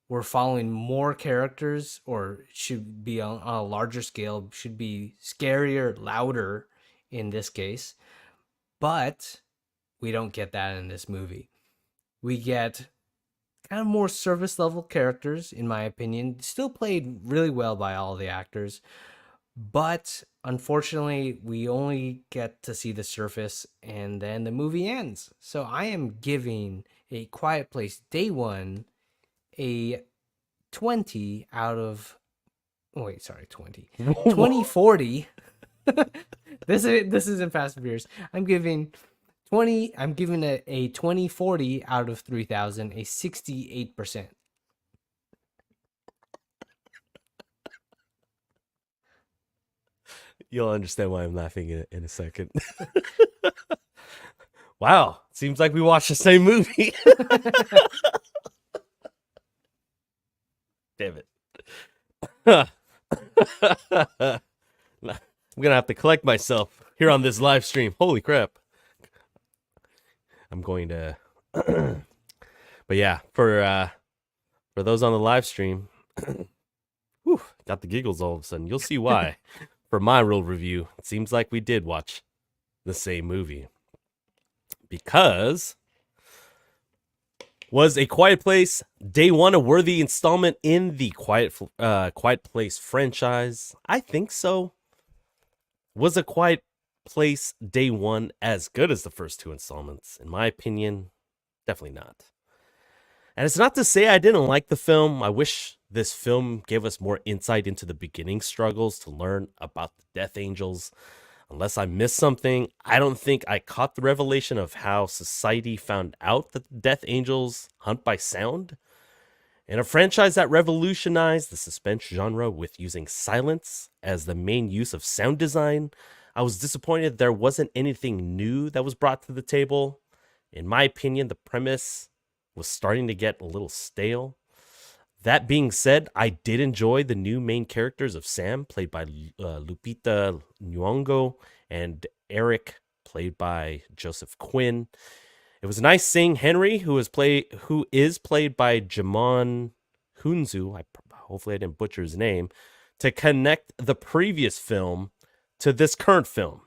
S2: We're following more characters, or should be on a larger scale, should be scarier, louder in this case. But we don't get that in this movie. We get kind of more service level characters, in my opinion. Still played really well by all the actors, but unfortunately, we only get to see the surface and then the movie ends. So I am giving A Quiet Place Day One a 20 out of. Oh, wait, sorry, 20. 2040. This isn't Fast and Furious. I'm giving it a 2040 out of 3,000, a 68%.
S1: You'll understand why I'm laughing in a second. Wow, seems like we watched the same movie. Damn it. I'm gonna have to collect myself here on this live stream. Holy crap. I'm going to but yeah, for those on the live stream, whew, got the giggles all of a sudden. You'll see why. For my real review, it seems like we did watch the same movie. Because was A Quiet Place Day One a worthy installment in the Quiet Place franchise? I think so. Was A Quiet Place Day One as good as the first two installments? In my opinion, definitely not. And it's not to say I didn't like the film. I wish this film gave us more insight into the beginning struggles to learn about the Death Angels. Unless I missed something, I don't think I caught the revelation of how society found out that the Death Angels hunt by sound. In a franchise that revolutionized the suspense genre with using silence as the main use of sound design, I was disappointed there wasn't anything new that was brought to the table. In my opinion, the premise was starting to get a little stale. That being said, I did enjoy the new main characters of Sam, played by Lupita Nyong'o, and Eric, played by Joseph Quinn. It was nice seeing Henry, who is played by Jamon Hunzu. Hopefully I didn't butcher his name, to connect the previous film to this current film.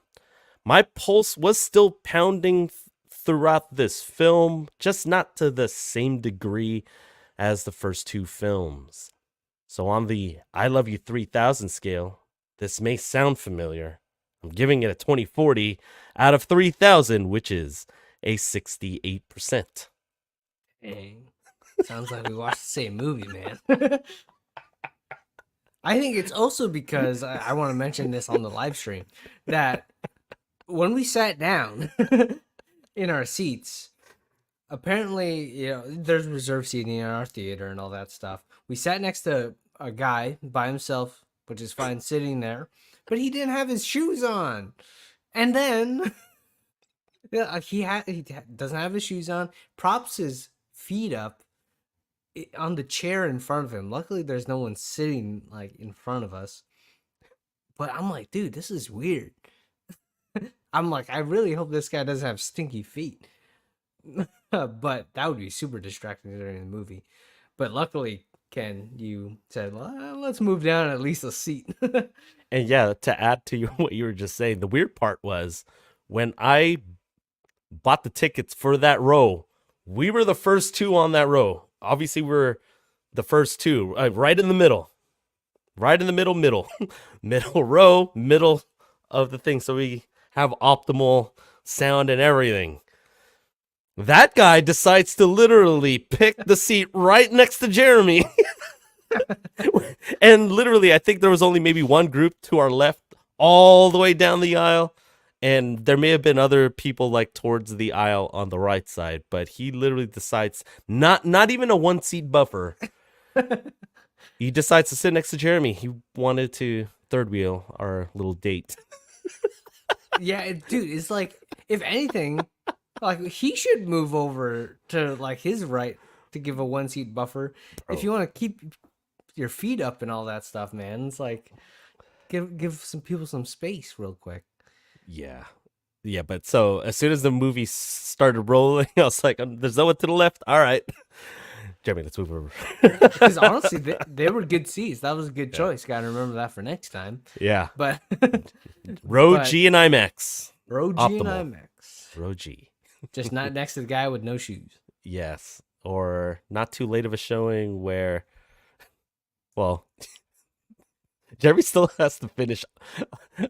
S1: My pulse was still pounding throughout this film, just not to the same degree as the first two films. So on the I Love You 3000 scale, this may sound familiar. I'm giving it a 2040 out of 3000, which is a 68%.
S2: Dang. Sounds like we watched the same movie, man. I think it's also because I want to mention this on the live stream that when we sat down in our seats, apparently, there's reserved seating in our theater and all that stuff. We sat next to a guy by himself, which is fine, sitting there, but he didn't have his shoes on. And then he doesn't have his shoes on, props his feet up on the chair in front of him. Luckily, there's no one sitting like in front of us. But I'm like, dude, this is weird. I'm like, I really hope this guy doesn't have stinky feet. But that would be super distracting during the movie. But luckily, Ken, you said, well, let's move down at least a seat.
S1: And yeah, to add to what you were just saying, the weird part was when I bought the tickets for that row, we were the first two on that row. Obviously, we're the first two, right in the middle. Right in the middle. Middle row, middle of the thing. So we have optimal sound and everything. That guy decides to literally pick the seat right next to Jeremy. And literally, I think there was only maybe one group to our left all the way down the aisle. and there may have been other people like towards the aisle on the right side, but he literally decides not even a 1 seat buffer. He decides to sit next to Jeremy. He wanted to third wheel our little date.
S2: Yeah, dude, it's like if anything, like he should move over to like his right to give a 1 seat buffer.
S1: Bro.
S2: If you want to keep your feet up and all that stuff, man, it's like give some people some space real quick.
S1: Yeah. Yeah, but so as soon as the movie started rolling, I was like, there's no one to the left. All right. Jeremy, let's move over.
S2: Because honestly, they were good seats. That was a good choice. Got to remember that for next time.
S1: Yeah.
S2: But
S1: Row
S2: but-
S1: G and IMAX.
S2: Row G
S1: Optimal.
S2: and IMAX.
S1: Row G.
S2: Just not next to the guy with no shoes.
S1: Yes. Or not too late of a showing where, well, Jeremy still has to finish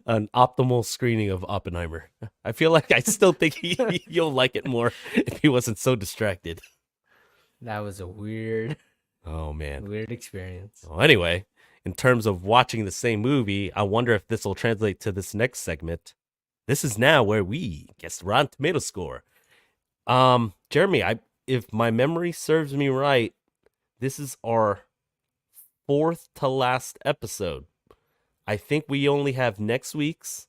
S1: an optimal screening of Oppenheimer. I feel like I still think you'll like it more if he wasn't so distracted.
S2: That was a weird
S1: Oh, man.
S2: experience.
S1: Well, anyway, in terms of watching the same movie, I wonder if this will translate to this next segment. This is now where we guess the Rotten Tomato score. Jeremy, if my memory serves me right, this is our 4th to last episode. I think we only have next week's,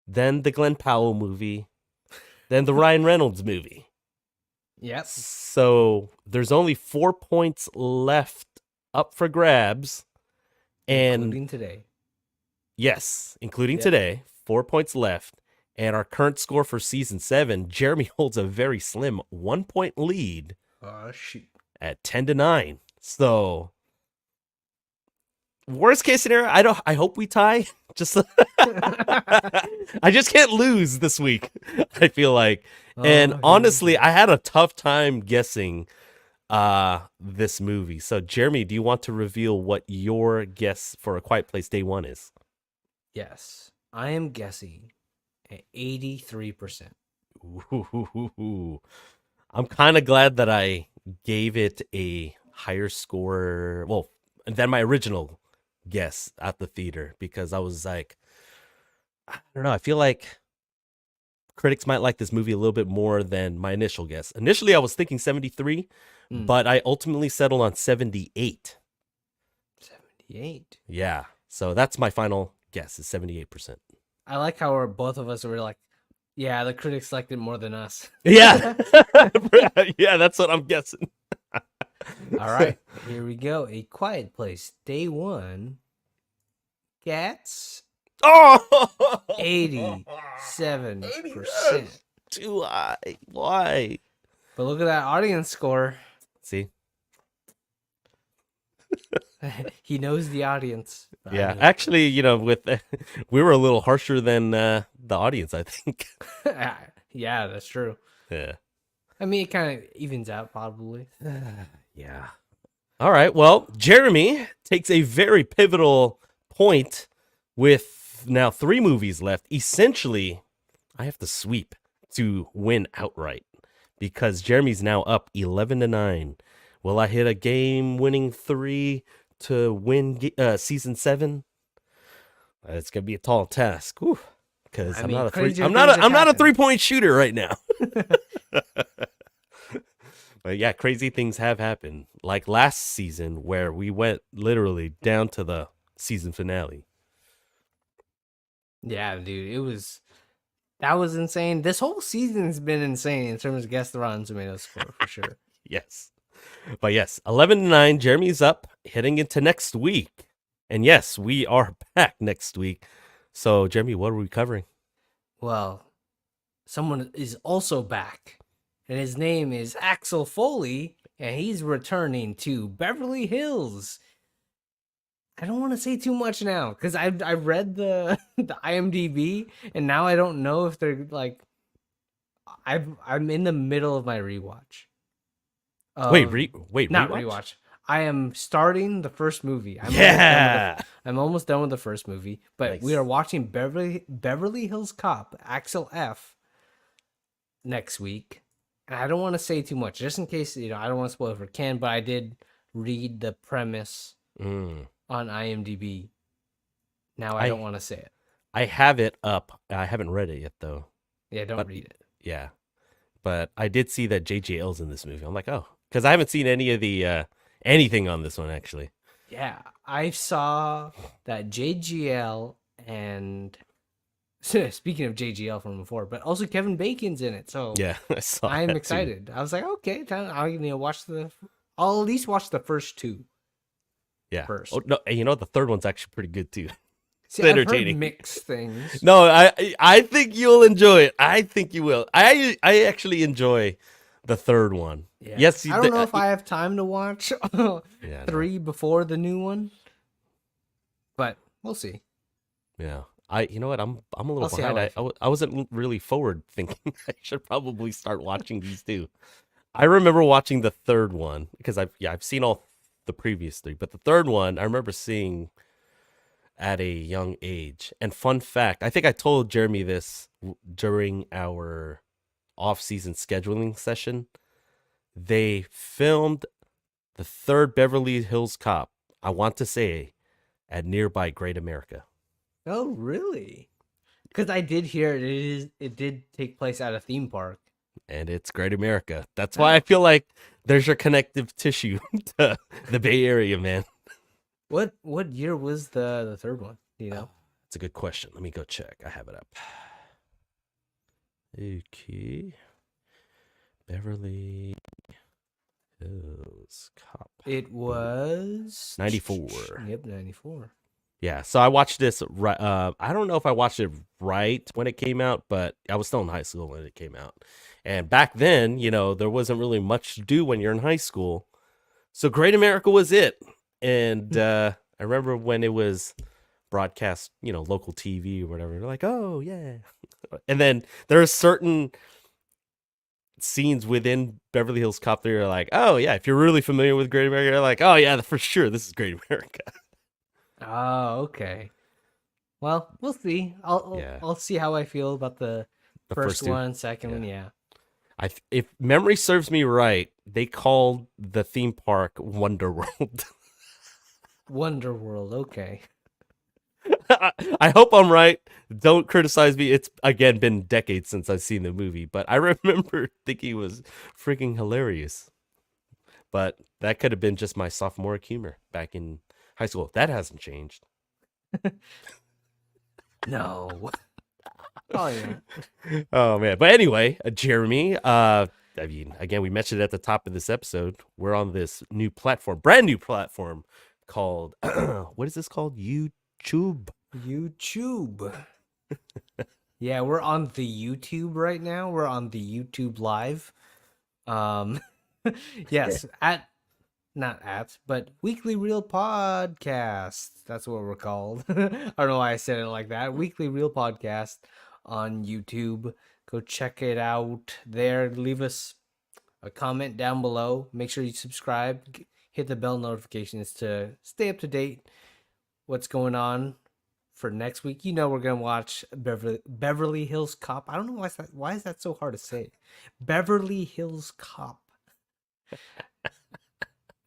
S1: then the Glenn Powell movie, then the Ryan Reynolds movie.
S2: Yep.
S1: So there's only 4 points left up for grabs. And
S2: Including today.
S1: yes, including
S2: Yep.
S1: today, 4 points left. And our current score for season 7, Jeremy holds a very slim 1 point lead
S2: Oh, shoot.
S1: at 10-9. So worst case scenario, I hope we tie. Just I just can't lose this week. I feel like. And
S2: Oh,
S1: honestly, I had a tough time guessing this movie. So Jeremy, do you want to reveal what your guess for A Quiet Place Day 1 is?
S2: yes. I am guessing at 83%.
S1: Ooh. I'm kind of glad that I gave it a higher score, well, than my original guess at the theater, because I was like, I don't know, I feel like critics might like this movie a little bit more than my initial guess. Initially, I was thinking 73, but I ultimately settled on 78.
S2: 78.
S1: Yeah, so that's my final guess, is 78%.
S2: I like how both of us were like, yeah, the critics liked it more than us.
S1: Yeah, yeah, that's what I'm guessing.
S2: All right, here we go. A Quiet Place Day 1 gets
S1: Oh,
S2: 87%.
S1: too high. Why?
S2: But look at that audience score.
S1: See?
S2: He knows the audience.
S1: Yeah, actually, with we were a little harsher than the audience, I think.
S2: Yeah, that's true.
S1: Yeah.
S2: I mean, it kind of evens out, probably.
S1: Yeah. All right. Well, Jeremy takes a very pivotal point with now 3 movies left. Essentially, I have to sweep to win outright because Jeremy's now up 11-9. Will I hit a game-winning 3 to win season 7? It's gonna be a tall task, because I'm not a
S2: happen.
S1: 3-point shooter right now. But yeah, crazy things have happened. Like last season, where we went literally down to the season finale.
S2: Yeah, dude, that was insane. This whole season's been insane in terms of guess the Rotten Tomatoes score for sure.
S1: Yes. But yes, 11-9, Jeremy's up, heading into next week. And yes, we are back next week. So, Jeremy, what are we covering?
S2: Well, someone is also back, and his name is Axel Foley, and he's returning to Beverly Hills. I don't want to say too much now because I read the IMDb, and now I don't know if they're like. I'm in the middle of my rewatch.
S1: Wait,
S2: not rewatch. I am starting the first movie. I'm almost done with the first movie, but
S1: Nice.
S2: we are watching Beverly Hills Cop, Axel F, next week. And I don't want to say too much, just in case I don't want to spoil it for Ken. But I did read the premise on IMDb. Now I don't want to say it.
S1: I have it up. I haven't read it yet though.
S2: Yeah, don't
S1: But
S2: read it.
S1: yeah, but I did see that JGL's in this movie. I'm like, oh, because I haven't seen any of the anything on this one actually.
S2: Yeah, I saw that JGL and speaking of JGL from before, but also Kevin Bacon's in it. So
S1: Yeah, I saw
S2: I'm
S1: that too.
S2: excited. I was like, okay, I'm gonna watch the. I'll at least watch the first two
S1: Yeah. Oh
S2: first.
S1: no, and you know what? The third one's actually pretty good too.
S2: See,
S1: It's
S2: I've heard
S1: entertaining.
S2: mixed things.
S1: No, I think you'll enjoy it. I think you will. I actually enjoy the third one.
S2: Yeah,
S1: Yes,
S2: I don't know if I have time to watch
S1: yeah, no,
S2: 3 before the new one, but we'll see.
S1: yeah. You know what? I'm a little
S2: I'll see how
S1: behind.
S2: I feel.
S1: I wasn't really forward thinking. I should probably start watching these two. I remember watching the third one because I've seen all the previous three, but the third one I remember seeing at a young age. And fun fact, I think I told Jeremy this during our off-season scheduling session. They filmed the third Beverly Hills Cop, I want to say, at nearby Great America.
S2: Oh, really? Because I did hear it did take place at a theme park.
S1: And it's Great America. That's why I
S2: Oh.
S1: feel like there's your connective tissue to the Bay Area, man.
S2: What year was the third one? Do you know?
S1: That's a good question. Let me go check. I have it up. Okay. Beverly Hills Cop.
S2: It was
S1: 94.
S2: Yep, 94.
S1: Yeah, so I watched this right. I don't know if I watched it right when it came out, but I was still in high school when it came out. And back then, there wasn't really much to do when you're in high school. So Great America was it. And I remember when it was broadcast, local TV or whatever. They're like, oh, yeah. And then there are certain scenes within Beverly Hills Cop that you're like, oh, yeah, if you're really familiar with Great America, you're like, oh, yeah, for sure, this is Great America.
S2: Oh, okay. Well, we'll see. I'll
S1: Yeah.
S2: I'll see how I feel about the
S1: The
S2: first
S1: two.
S2: one, second one,
S1: Yeah.
S2: yeah.
S1: If memory serves me right, they called the theme park Wonder World.
S2: Wonder World, okay.
S1: I hope I'm right. Don't criticize me. It's again been decades since I've seen the movie, but I remember thinking it was freaking hilarious. But that could have been just my sophomoric humor back in high school. That hasn't changed.
S2: No. Oh yeah.
S1: Oh man. But anyway, Jeremy, again, we mentioned it at the top of this episode. We're on this new platform, brand new platform called what is this called? YouTube.
S2: Yeah, we're on the YouTube right now. We're on the YouTube live. Um yes, but Weekly Real Podcast. That's what we're called. I don't know why I said it like that. Weekly Real Podcast on YouTube. Go check it out there. Leave us a comment down below. Make sure you subscribe. Hit the bell notifications to stay up to date. What's going on for next week? We're gonna watch Beverly Hills Cop. I don't know why is that so hard to say. Beverly Hills Cop.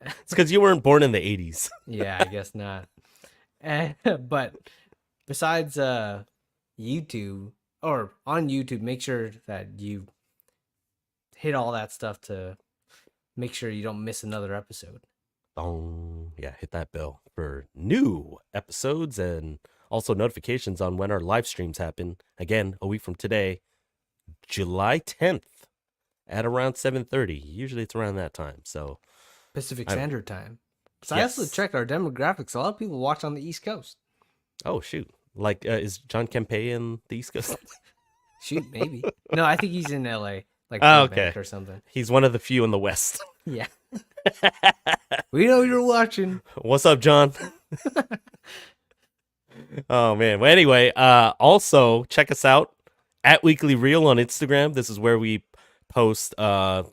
S1: It's because you weren't born in the 80s.
S2: Yeah, I guess not. But besides YouTube or on YouTube, make sure that you hit all that stuff to make sure you don't miss another episode.
S1: Yeah, hit that bell for new episodes and also notifications on when our live streams happen. Again, a week from today, July 10th at around 7:30. Usually it's around that time. So
S2: Pacific Standard Time. So
S1: yes.
S2: I also checked our demographics. A lot of people watch on the East Coast.
S1: Oh shoot! Like, is John Kempe in the East Coast?
S2: Shoot, maybe. No, I think he's in LA, like
S1: okay,
S2: Burbank or something.
S1: He's one of the few in the West.
S2: Yeah. We know you're watching.
S1: What's up, John? Oh man. Well, anyway, also check us out at Weekly Reel on Instagram. This is where we post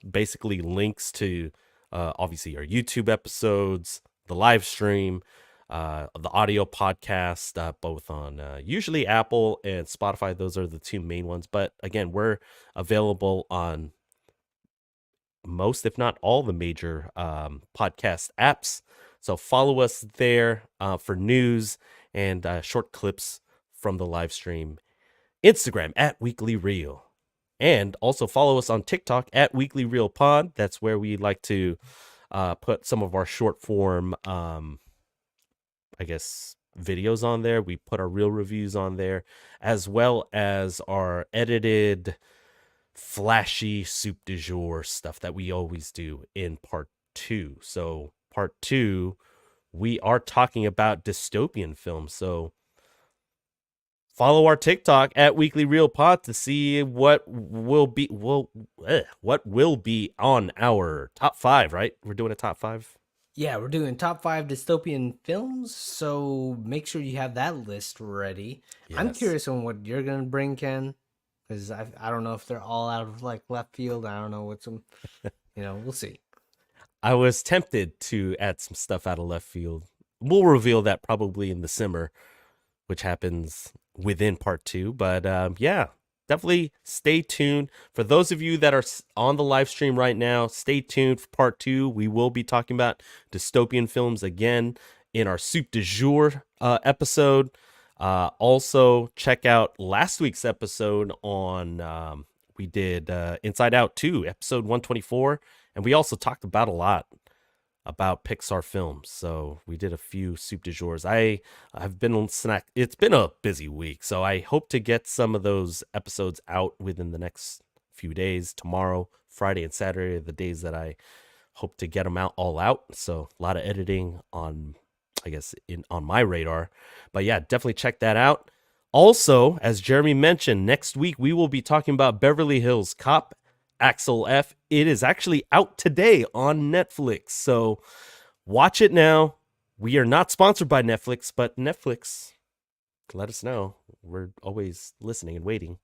S1: basically links to obviously our YouTube episodes, the live stream, the audio podcast, both on usually Apple and Spotify. Those are the two main ones. But again, we're available on most, if not all, the major podcast apps. So follow us there for news and short clips from the live stream, Instagram at Weekly Reel. And also follow us on TikTok at Weekly Reel Pod. That's where we like to put some of our short form, videos on there. We put our real reviews on there, as well as our edited, flashy soup du jour stuff that we always do in part 2. So part 2, we are talking about dystopian films. So follow our TikTok at Weekly Reel Pod to see what will be on our top 5. Right? We're doing a top 5.
S2: Yeah, we're doing top 5 dystopian films, so make sure you have that list ready. Yes. I'm curious on what you're gonna bring, Ken, because I don't know if they're all out of like left field. I don't know what's some, we'll see.
S1: I was tempted to add some stuff out of left field. We'll reveal that probably in the simmer, which happens within part 2. But yeah, definitely stay tuned. For those of you that are on the live stream right now, stay tuned for part 2. We will be talking about dystopian films again in our soup du jour episode. Also, check out last week's episode on we did Inside Out 2, episode 124. And we also talked about a lot about Pixar films. So we did a few soup du jours. I've been on snack. It's been a busy week. So I hope to get some of those episodes out within the next few days. Tomorrow, Friday, and Saturday are the days that I hope to get them all out. So a lot of editing on, on my radar. But yeah, definitely check that out. Also, as Jeremy mentioned, next week we will be talking about Beverly Hills Cop, Axel F. It is actually out today on Netflix, so watch it now. We are not sponsored by Netflix, but Netflix, let us know. We're always listening and waiting.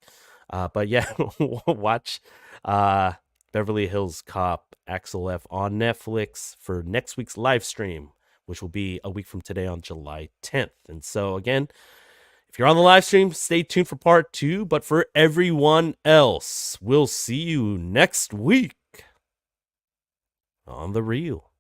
S1: But yeah, watch Beverly Hills Cop, Axel F. on Netflix for next week's live stream, which will be a week from today on July 10th. And so again, if you're on the live stream, stay tuned for part 2. But for everyone else, we'll see you next week on The Reel.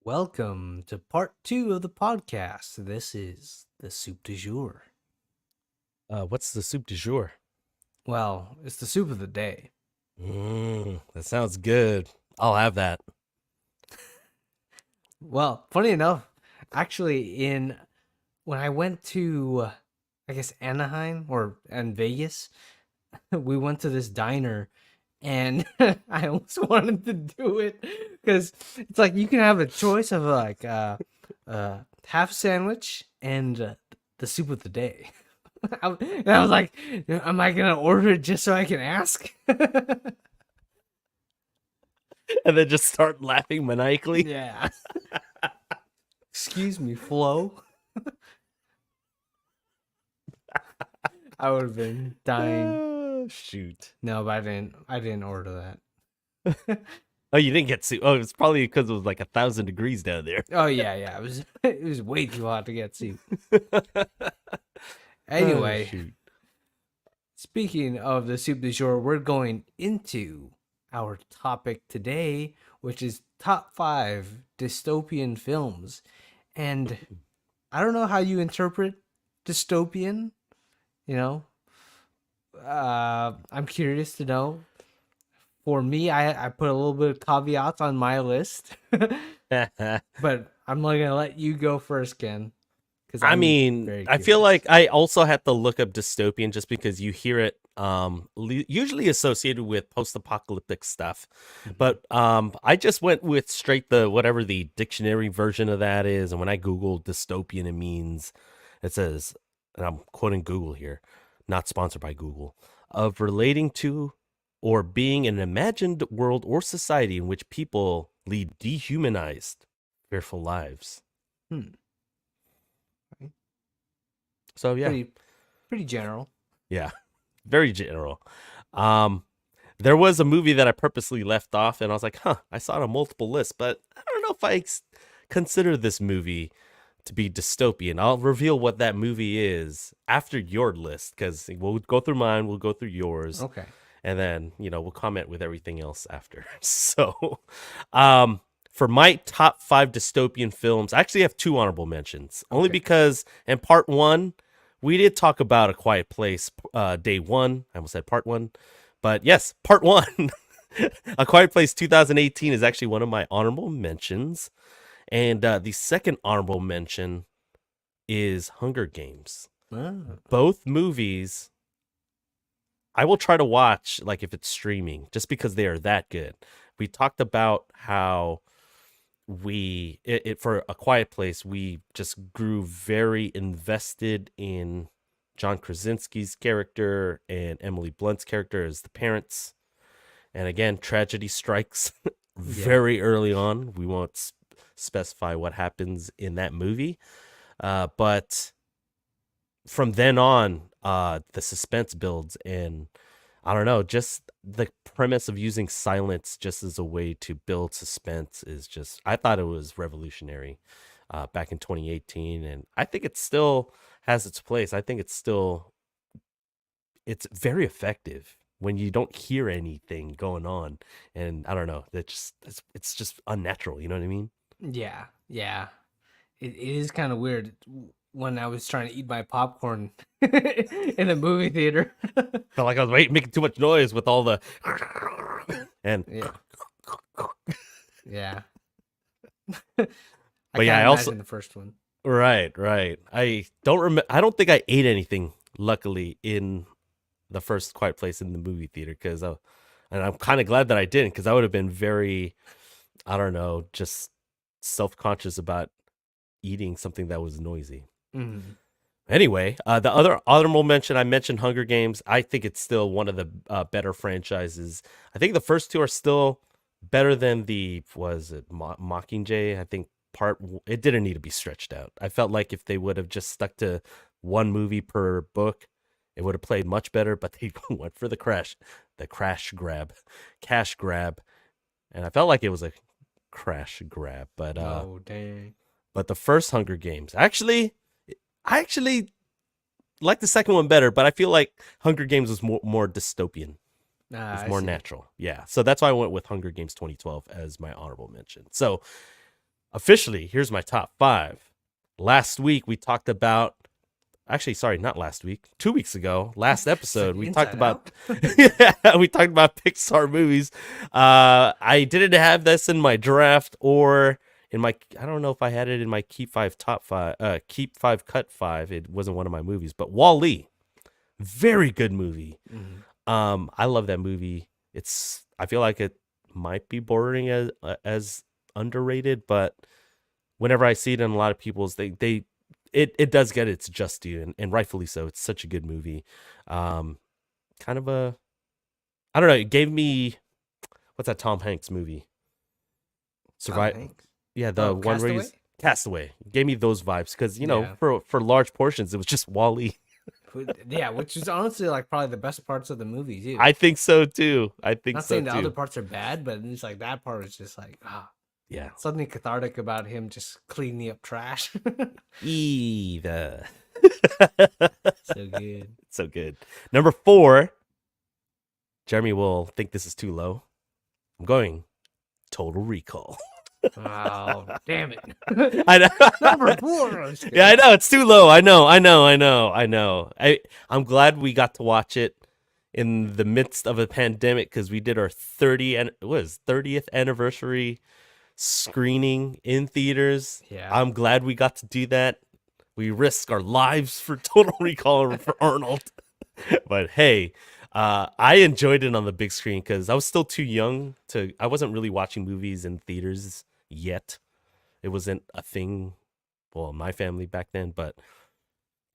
S2: Welcome to part 2 of the podcast. This is the soup du jour.
S1: What's the soup du jour?
S2: Well, it's the soup of the day.
S1: That sounds good. I'll have that.
S2: Well, funny enough, actually, when I went to, I guess Anaheim and Vegas, we went to this diner, and I almost wanted to do it because it's like you can have a choice of like half sandwich and the soup of the day. And I was like, am I gonna order it just so I can ask?
S1: And then just start laughing maniacally.
S2: Yeah. Excuse me, Flo. I would have been dying.
S1: Oh, shoot.
S2: No, but I didn't order that.
S1: Oh, you didn't get soup. Oh, it's probably because it was like 1,000 degrees down there.
S2: Oh yeah. It was way too hot to get soup.
S1: Oh,
S2: Anyway,
S1: shoot.
S2: speaking of the soup du jour, we're going into our topic today, which is top 5 dystopian films. And I don't know how you interpret dystopian, you know. I'm curious to know. For me, I put a little bit of caveats on my list. But I'm going to let you go first, Ken.
S1: I mean, I feel like I also had to look up dystopian just because you hear it usually associated with post-apocalyptic stuff. But I just went with straight the whatever the dictionary version of that is. And when I Googled dystopian, it says, and I'm quoting Google here, not sponsored by Google, of relating to or being an imagined world or society in which people lead dehumanized, fearful lives. So yeah,
S2: pretty general.
S1: Yeah, very general. There was a movie that I purposely left off, and I was like, I saw it on multiple lists, but I don't know if I consider this movie to be dystopian. I'll reveal what that movie is after your list, because we'll go through mine, we'll go through yours,
S2: Okay.
S1: and then we'll comment with everything else after. So, for my top 5 dystopian films, I actually have 2 honorable mentions, only because in part 1. We did talk about A Quiet Place day 1. I almost said part 1. But yes, part 1. A Quiet Place 2018 is actually one of my honorable mentions. And the second honorable mention is Hunger Games. Both movies I will try to watch, like if it's streaming, just because they are that good. We talked about how for A Quiet Place, we just grew very invested in John Krasinski's character and Emily Blunt's character as the parents. And again, tragedy strikes very early on. We won't specify what happens in that movie. But from then on, the suspense builds, and I don't know, just the premise of using silence just as a way to build suspense is just, I thought it was revolutionary back in 2018. And I think it still has its place. I think it's very effective when you don't hear anything going on. And I don't know, it's just unnatural. You know what I mean?
S2: Yeah. It is kind of weird when I was trying to eat my popcorn in a movie theater.
S1: Felt like I was making too much noise with all the and
S2: yeah.
S1: But yeah, I also
S2: the first one.
S1: Right. I don't remember. I don't think I ate anything, luckily, in the first Quiet Place in the movie theater, and I'm kind of glad that I didn't, because I would have been very, I don't know, just self-conscious about eating something that was noisy.
S2: Mm-hmm.
S1: Anyway, the other honorable mention, I mentioned Hunger Games. I think it's still one of the better franchises. I think the first 2 are still better than Mockingjay. I think it didn't need to be stretched out. I felt like if they would have just stuck to one movie per book, it would have played much better, but they went for the cash grab. And I felt like it was a crash grab, but
S2: oh dang.
S1: But the first Hunger Games, I actually like the second one better, but I feel like Hunger Games was more dystopian. It's more natural. Yeah. So that's why I went with Hunger Games 2012 as my honorable mention. So officially, here's my top 5. Last week we talked about, actually, sorry, not last week, 2 weeks ago, last episode, we talked about, yeah, we talked about Pixar movies. I didn't have this in my draft or in my, I don't know if I had it in my Keep 5 top 5, Keep 5 cut 5. It wasn't one of my movies, but Wall-E, very good movie. I love that movie. I feel like it might be bordering as underrated, but whenever I see it in a lot of people's, it does get its just due, and rightfully so. It's such a good movie. Kind of I don't know. It gave me, what's that Tom Hanks movie? Yeah, the one
S2: Castaway?
S1: where he's Castaway. It gave me those vibes because
S2: Yeah.
S1: for large portions it was just Wall-E.
S2: Yeah, which is honestly like probably the best parts of the movie too.
S1: I think so too.
S2: Not saying the other parts are bad, but it's like that part was just like
S1: yeah,
S2: something cathartic about him just cleaning up trash.
S1: either.
S2: So good.
S1: So good. Number 4. Jeremy will think this is too low. I'm going Total Recall.
S2: Oh, damn it.
S1: I know.
S2: Number 4.
S1: Yeah, I know it's too low. I know. I'm glad we got to watch it in the midst of a pandemic because we did our 30th anniversary screening in theaters.
S2: Yeah.
S1: I'm glad we got to do that. We risked our lives for Total Recall for Arnold. But hey, I enjoyed it on the big screen because I was still too young I wasn't really watching movies in theaters yet. It wasn't a thing, well, in my family back then, but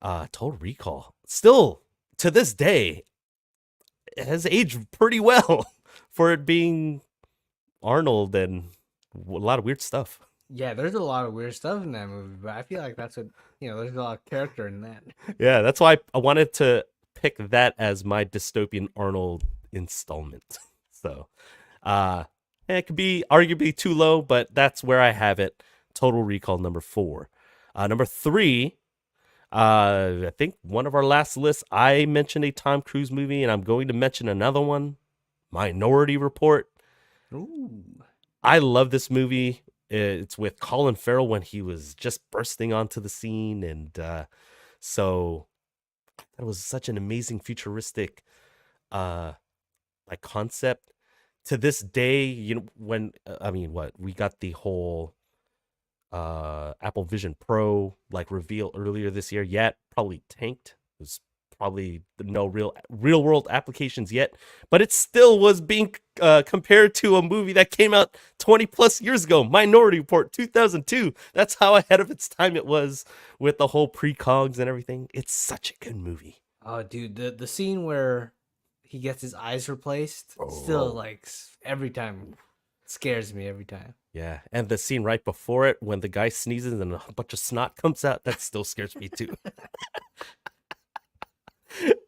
S1: Total Recall, still to this day, it has aged pretty well for it being Arnold and a lot of weird stuff.
S2: Yeah, there's a lot of weird stuff in that movie, but I feel like that's what, there's a lot of character in that.
S1: Yeah, that's why I wanted to pick that as my Dystopian Arnold installment. So, it could be arguably too low, but that's where I have it. Total Recall number 4. Number 3, I think one of our last lists, I mentioned a Tom Cruise movie, and I'm going to mention another one, Minority Report.
S2: Ooh.
S1: I love this movie. It's with Colin Farrell when he was just bursting onto the scene, and so that was such an amazing futuristic like concept. To this day, when we got the whole Apple Vision Pro like reveal earlier this year. Yeah, it probably tanked. There's probably no real world applications yet, but it still was being compared to a movie that came out 20 plus years ago, Minority Report 2002. That's how ahead of its time it was with the whole precogs and everything. It's such a good movie.
S2: Oh, dude, the scene where he gets his eyes replaced still like every time scares me every time.
S1: Yeah, and the scene right before it when the guy sneezes and a bunch of snot comes out, that still scares me too.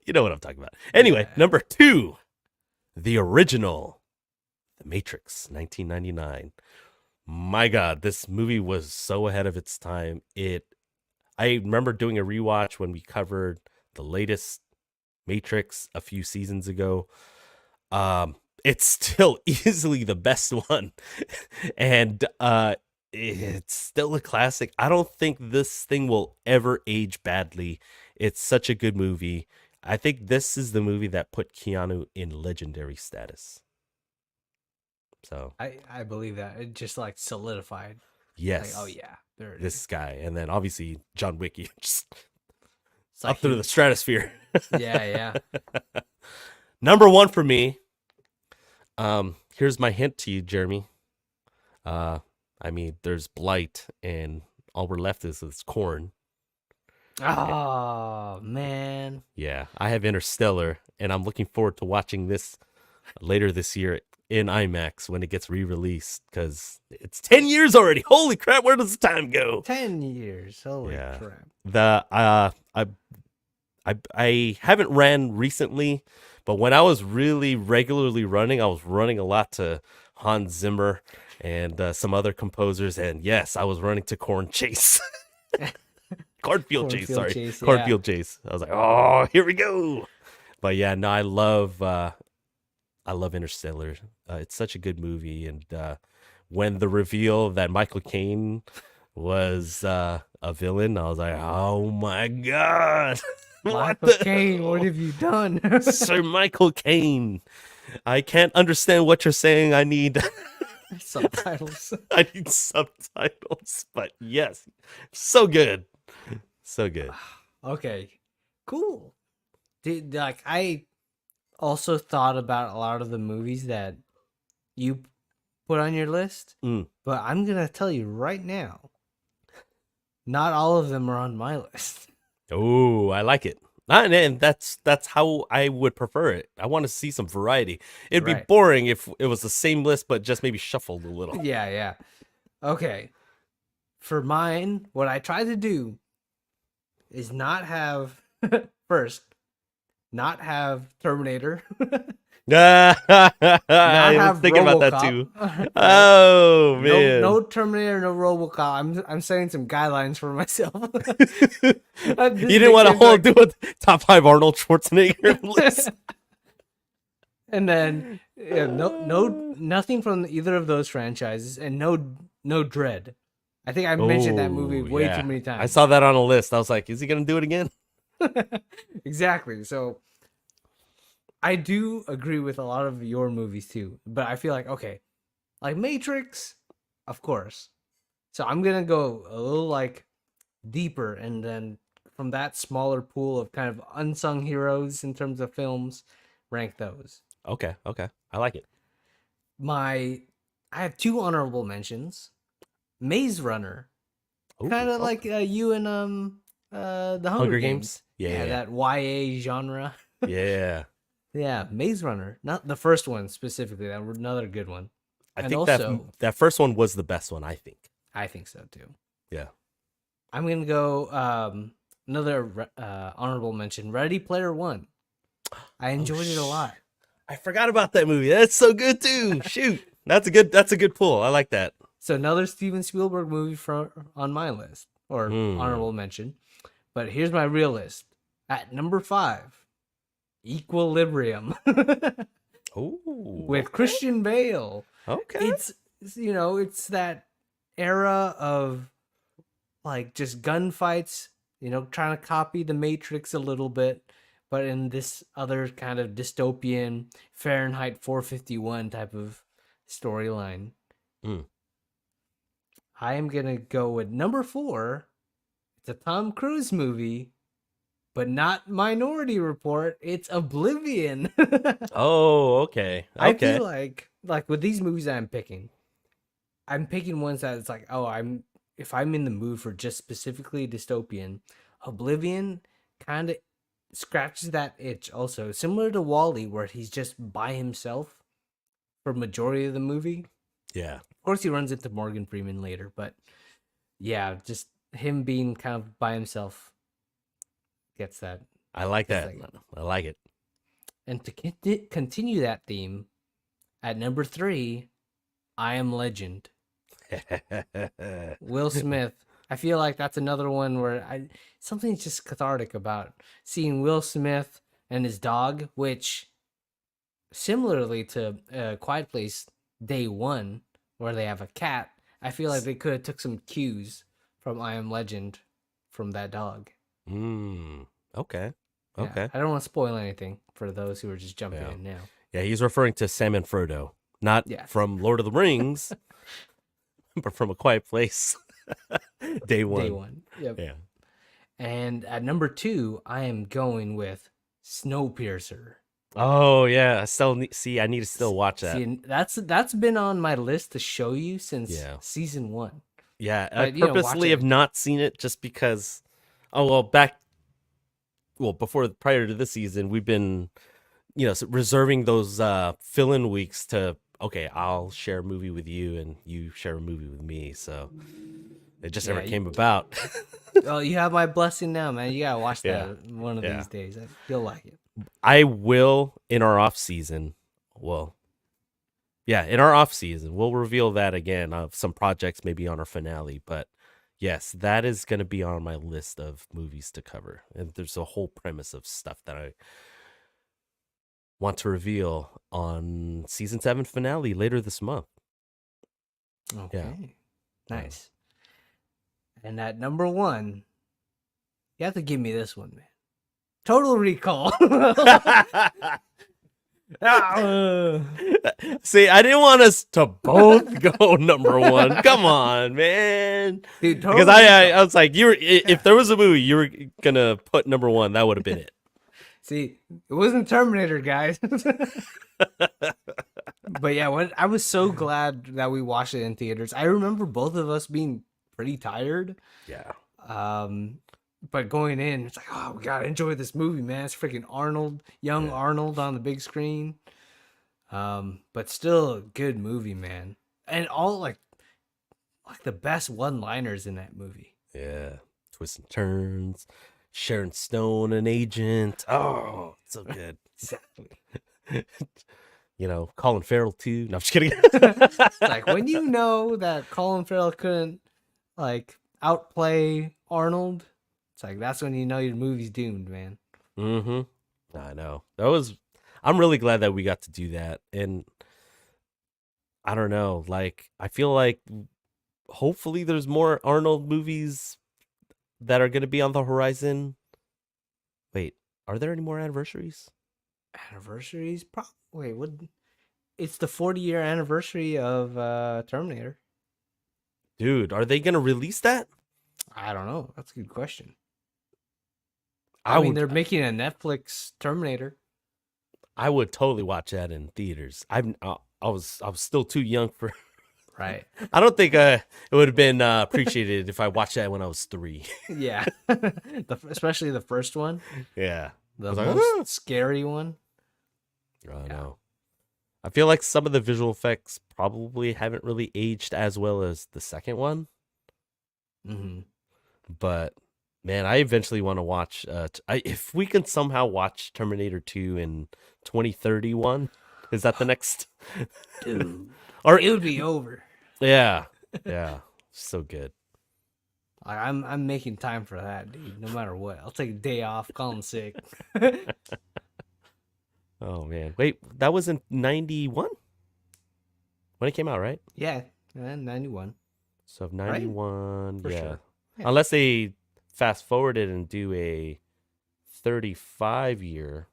S1: You know what I'm talking about. Anyway, number 2, the original, The Matrix, 1999. My God, this movie was so ahead of its time. I remember doing a rewatch when we covered the latest Matrix a few seasons ago. It's still easily the best one. And it's still a classic. I don't think this thing will ever age badly. It's such a good movie. I think this is the movie that put Keanu in legendary status. So
S2: I believe that. It just like solidified.
S1: yes.
S2: Like, oh yeah, there it is.
S1: This guy. And then obviously John Wick just
S2: It's like
S1: up through the stratosphere.
S2: Yeah.
S1: Number 1 for me. Here's my hint to you, Jeremy. There's Blight, and all we're left is corn.
S2: Oh man.
S1: Yeah, I have Interstellar, and I'm looking forward to watching this later this year in IMAX when it gets re-released, because it's 10 years already. Holy crap, where does the time go?
S2: 10 years. Holy crap.
S1: I haven't ran recently, but when I was really regularly running, I was running a lot to Hans Zimmer and some other composers, and yes, I was running to Cornfield Chase. Cornfield Chase. I was like, oh, here we go. But yeah, no, I love Interstellar. It's such a good movie, and when the reveal that Michael Caine was a villain, I was like, oh my god, what
S2: Michael
S1: the
S2: Caine, what
S1: hell?
S2: have you done?
S1: Sir Michael Caine. I can't understand what you're saying. I need
S2: Subtitles.
S1: I need subtitles. But yes, so good. So good.
S2: Okay, cool. Dude, like I also thought about a lot of the movies that you put on your list,
S1: Mm.
S2: but I'm gonna tell you right now, not all of them are on my list.
S1: Oh, I like it. And that's how I would prefer it. I want to see some variety. It'd be
S2: Right.
S1: boring if it was the same list, but just maybe shuffled a little.
S2: Yeah, yeah. Okay. For mine, what I tried to do is not have first, not have Terminator,
S1: I
S2: not
S1: was
S2: have
S1: thinking about that
S2: RoboCop.
S1: too.
S2: Right?
S1: Oh
S2: No,
S1: man.
S2: no Terminator, no RoboCop. I'm setting some guidelines for myself.
S1: You
S2: This
S1: didn't
S2: makes
S1: want to
S2: it
S1: hold
S2: like,
S1: do a top 5 Arnold Schwarzenegger list.
S2: and then yeah, nothing from either of those franchises, and no Dread. I think I mentioned that movie
S1: Oh
S2: way too
S1: yeah,
S2: many
S1: I
S2: times.
S1: saw that on a list. I was like, is he gonna do it again?
S2: Exactly. So I do agree with a lot of your movies too, but I feel like okay, like Matrix, of course. So I'm gonna go a little like deeper, and then from that smaller pool of kind of unsung heroes in terms of films, rank those.
S1: Okay, okay, I like it.
S2: My I have two honorable mentions. Maze Runner, kind
S1: Oh,
S2: of like
S1: okay.
S2: you and the Hunger
S1: Hunger
S2: Games.
S1: Games. Yeah,
S2: Yeah,
S1: yeah,
S2: that YA genre.
S1: yeah.
S2: Yeah, Maze Runner, not the first one specifically. That was another good one.
S1: I
S2: And
S1: think that
S2: also,
S1: that first one was the best one. I think.
S2: I think so too.
S1: Yeah.
S2: I'm gonna go another honorable mention. Ready Player One. I
S1: Oh,
S2: enjoyed it a lot.
S1: I forgot about that movie. That's so good too. Shoot, that's a good pull. I like that.
S2: So another Steven Spielberg movie on my list or
S1: Hmm.
S2: honorable mention. But here's my real list. At number 5, Equilibrium
S1: Oh,
S2: with
S1: okay,
S2: Christian Bale.
S1: okay.
S2: It's that era of like just gunfights, trying to copy the Matrix a little bit, but in this other kind of dystopian Fahrenheit 451 type of storyline.
S1: Mm.
S2: I am going to go with number 4. It's a Tom Cruise movie, but not Minority Report. It's Oblivion.
S1: Oh, okay,
S2: I
S1: okay.
S2: feel like with these movies that I'm picking ones that it's like, oh, if I'm in the mood for just specifically dystopian, Oblivion kind of scratches that itch also. Similar to Wally, where he's just by himself for majority of the movie.
S1: Yeah,
S2: Of course, he runs into Morgan Freeman later, but yeah, just him being kind of by himself gets that.
S1: I like
S2: Gets
S1: that.
S2: that.
S1: I like it.
S2: And to continue that theme, at number 3, I Am Legend. Will Smith. I feel like that's another one where something's just cathartic about seeing Will Smith and his dog, which similarly to Quiet Place Day One, where they have a cat. I feel like they could have took some cues from I Am Legend from that dog.
S1: Okay.
S2: Yeah,
S1: Okay.
S2: I don't want to spoil anything for those who are just jumping
S1: Yeah.
S2: in now.
S1: Yeah, he's referring to Sam and Frodo, not
S2: Yeah,
S1: from Lord of the Rings, but from A Quiet Place. Day
S2: Day
S1: one.
S2: One. Yep.
S1: Yeah.
S2: And at number 2, I am going with Snowpiercer.
S1: Oh yeah. See, I need to still watch that.
S2: See, and that's been on my list to show you since
S1: Yeah.
S2: season 1.
S1: Yeah. I
S2: But watch
S1: purposely
S2: it.
S1: have not seen it just because. Oh well, prior to this season, we've been reserving those fill-in weeks to. Okay, I'll share a movie with you, and you share a movie with me. So it just never
S2: Yeah,
S1: came about.
S2: well, you have my blessing now, man. You gotta watch
S1: Yeah.
S2: that one of
S1: Yeah.
S2: these days. You'll like it.
S1: I will in our off season. Well, yeah, in our off season, we'll reveal that again of some projects maybe on our finale. But yes, that is going to be on my list of movies to cover. And there's a whole premise of stuff that I want to reveal on season 7 finale later this month.
S2: Okay.
S1: Yeah.
S2: Nice. And at number 1, you have to give me this one, man. Total Recall.
S1: See, I didn't want us to both go number one. Come on, man.
S2: Dude,
S1: Because
S2: Total Recall.
S1: I was like, if there was a movie you were gonna put number one, that would have been it.
S2: See, it wasn't Terminator, guys. But yeah, I was so glad that we watched it in theaters. I remember both of us being pretty tired.
S1: Yeah.
S2: But going in, it's like, oh, we gotta enjoy this movie, man. It's freaking Arnold, young Arnold on the big screen. But still a good movie, man. And all like the best one-liners in that movie.
S1: Yeah. Twists and turns. Sharon Stone, an agent. Oh, so good.
S2: Exactly.
S1: You know, Colin Farrell too. No, I'm just kidding.
S2: Like when you know that Colin Farrell couldn't like outplay Arnold, it's like that's when you know your movie's doomed, man.
S1: Mm-hmm. I know. I'm really glad that we got to do that. And I don't know, like I feel like hopefully there's more Arnold movies that are gonna be on the horizon. Wait, are there any more anniversaries?
S2: Anniversaries? Wait, what? It's the 40-year anniversary of Terminator.
S1: Dude, are they gonna release that?
S2: I don't know. That's a good question.
S1: I
S2: mean,
S1: would
S2: they're making a Netflix Terminator.
S1: I would totally watch that in theaters. I was still too young for.
S2: Right.
S1: I don't think it would have been appreciated if I watched that when I was 3.
S2: Yeah. Especially the first one.
S1: Yeah.
S2: The
S1: was like,
S2: most
S1: "Ah."
S2: scary one.
S1: I know. I feel like some of the visual effects probably haven't really aged as well as the second one.
S2: Mm-hmm.
S1: But man, I eventually want to watch. If we can somehow watch Terminator 2 in 2031, is that the next?
S2: Dude,
S1: Or
S2: it would be over.
S1: yeah, so good.
S2: I'm making time for that, dude. No matter what, I'll take a day off. Call him sick.
S1: Oh man, wait, that was in 91 when it came out, right?
S2: Yeah, 91.
S1: So 91,
S2: For
S1: yeah.
S2: sure. Yeah.
S1: Unless they fast forwarded and do a 35-year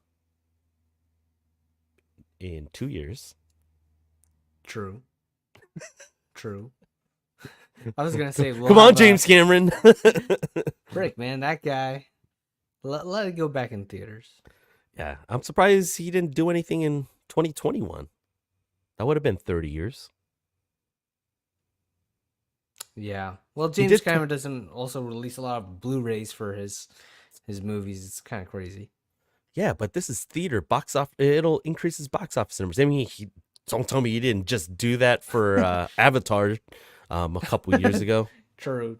S1: in 2 years.
S2: True. I was gonna say,
S1: Come on, James Cameron.
S2: Frick, man, that guy. Let it go back in theaters.
S1: Yeah, I'm surprised he didn't do anything in 2021. That would have been 30 years.
S2: Yeah. Well, James Cameron doesn't also release a lot of Blu-rays for his movies. It's kind of crazy.
S1: Yeah, but this is theater box off. It'll increase his box office numbers. I mean, don't tell me he didn't just do that for Avatar a couple years ago.
S2: True.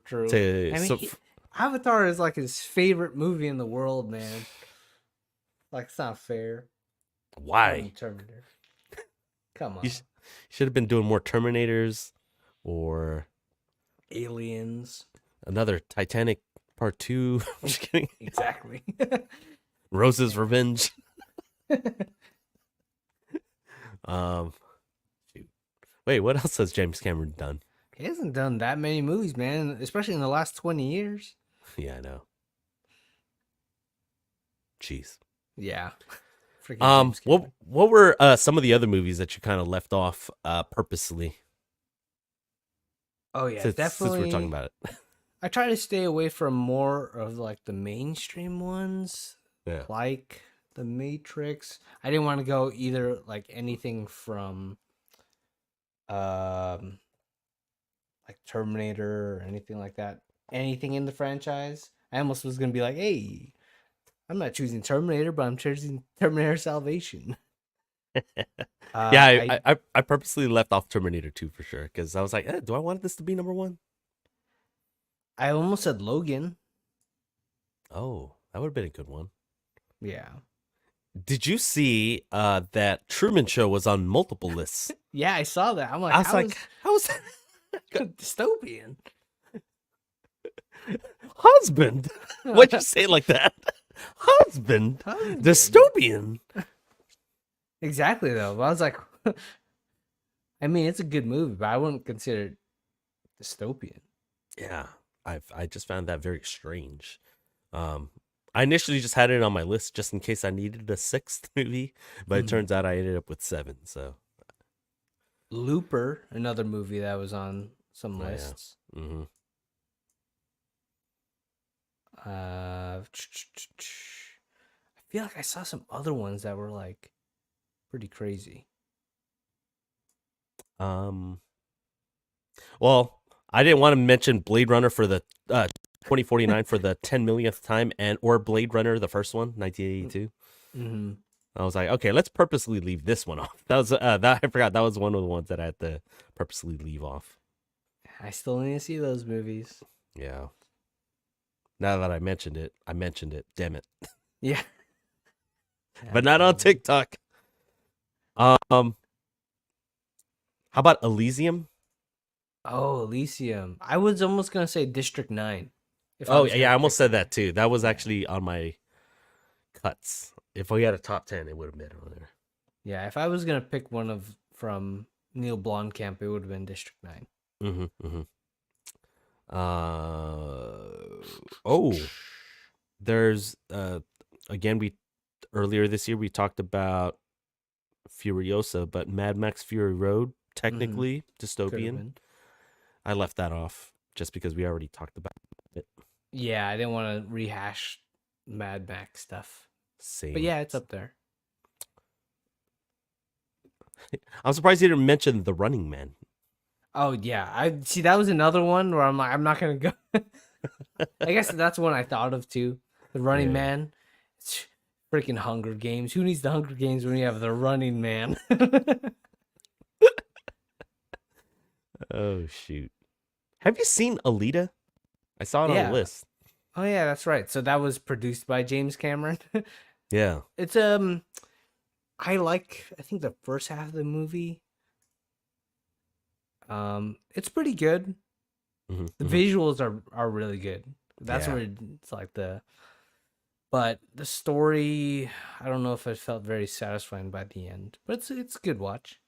S2: Avatar is like his favorite movie in the world, man. Like, it's not fair.
S1: Why?
S2: Terminator. Come on.
S1: You should have been doing more Terminators or
S2: Aliens.
S1: another Titanic Part 2. I'm just kidding.
S2: Exactly.
S1: Rose's Revenge. Shoot. Wait, what else has James Cameron done?
S2: He hasn't done that many movies, man, especially in the last 20 years.
S1: Yeah, I know. Jeez.
S2: Yeah.
S1: What were some of the other movies that you kind of left off purposely?
S2: Oh yeah,
S1: since
S2: definitely.
S1: Since we're talking about it.
S2: I try to stay away from more of like the mainstream ones.
S1: Yeah.
S2: Like The Matrix. I didn't want to go either like anything from like Terminator or anything like that. Anything in the franchise. I almost was gonna be like, hey, I'm not choosing Terminator, but I'm choosing Terminator Salvation.
S1: Yeah, I purposely left off Terminator 2 for sure because I was like, do I want this to be number one?
S2: I almost said Logan.
S1: Oh, that would have been a good one.
S2: Yeah.
S1: Did you see that Truman Show was on multiple lists?
S2: Yeah, I saw that. I'm like,
S1: how was
S2: Dystopian?
S1: Husband? Why'd you say it like that? Husband? Dystopian?
S2: Exactly, though. But I was like, I mean, it's a good movie, but I wouldn't consider it Dystopian.
S1: Yeah, I just found that very strange. Um, I initially just had it on my list just in case I needed a sixth movie, but it
S2: Mhm.
S1: turns out I ended up with seven. So,
S2: Looper, another movie that was on some
S1: oh yeah.
S2: lists.
S1: Hmm.
S2: I feel like I saw some other ones that were like pretty crazy.
S1: Um, well, I didn't want to mention Blade Runner for the 2049 for the 10 millionth time, and or Blade Runner, the first one, 1982.
S2: Mm-hmm.
S1: I was like, okay, let's purposely leave this one off. That was that I forgot that was one of the ones that I had to purposely leave off.
S2: I still need to see those movies.
S1: Yeah. Now that I mentioned it, Damn it.
S2: Yeah.
S1: But not on
S2: Absolutely.
S1: TikTok. How about Elysium?
S2: Oh, Elysium. I was almost gonna say District 9 if I
S1: Oh
S2: was
S1: yeah,
S2: gonna
S1: I almost
S2: pick
S1: said
S2: one.
S1: that too. That was
S2: Yeah.
S1: actually on my cuts. If we had a top 10, it would have been on there.
S2: Yeah, if I was gonna pick one of from Neil Blomkamp, it would have been District 9.
S1: Mm-hmm, mm-hmm. Uh oh, there's again we earlier this year we talked about Furiosa, but Mad Max Fury Road,
S2: Mm-hmm.
S1: technically
S2: Could have
S1: dystopian.
S2: been.
S1: I left that off just because we already talked about it.
S2: Yeah, I didn't want to rehash Mad Max stuff. But
S1: Same.
S2: yeah, it's up there.
S1: I'm surprised you didn't mention The Running Man.
S2: Oh yeah, I see. That was another one where I'm like, I'm not gonna go. I guess that's one I thought of too. The Running
S1: Yeah.
S2: Man. It's freaking Hunger Games. Who needs the Hunger Games when you have the Running Man?
S1: Oh shoot. Have you seen Alita? I saw it on a
S2: Yeah.
S1: list.
S2: Oh yeah, that's right. So that was produced by James Cameron.
S1: Yeah.
S2: It's I think the first half of the movie. It's pretty good.
S1: Hmm,
S2: The
S1: hmm.
S2: visuals are really good. That's
S1: Yeah.
S2: where it's like but the story, I don't know if it felt very satisfying by the end. But it's a good watch.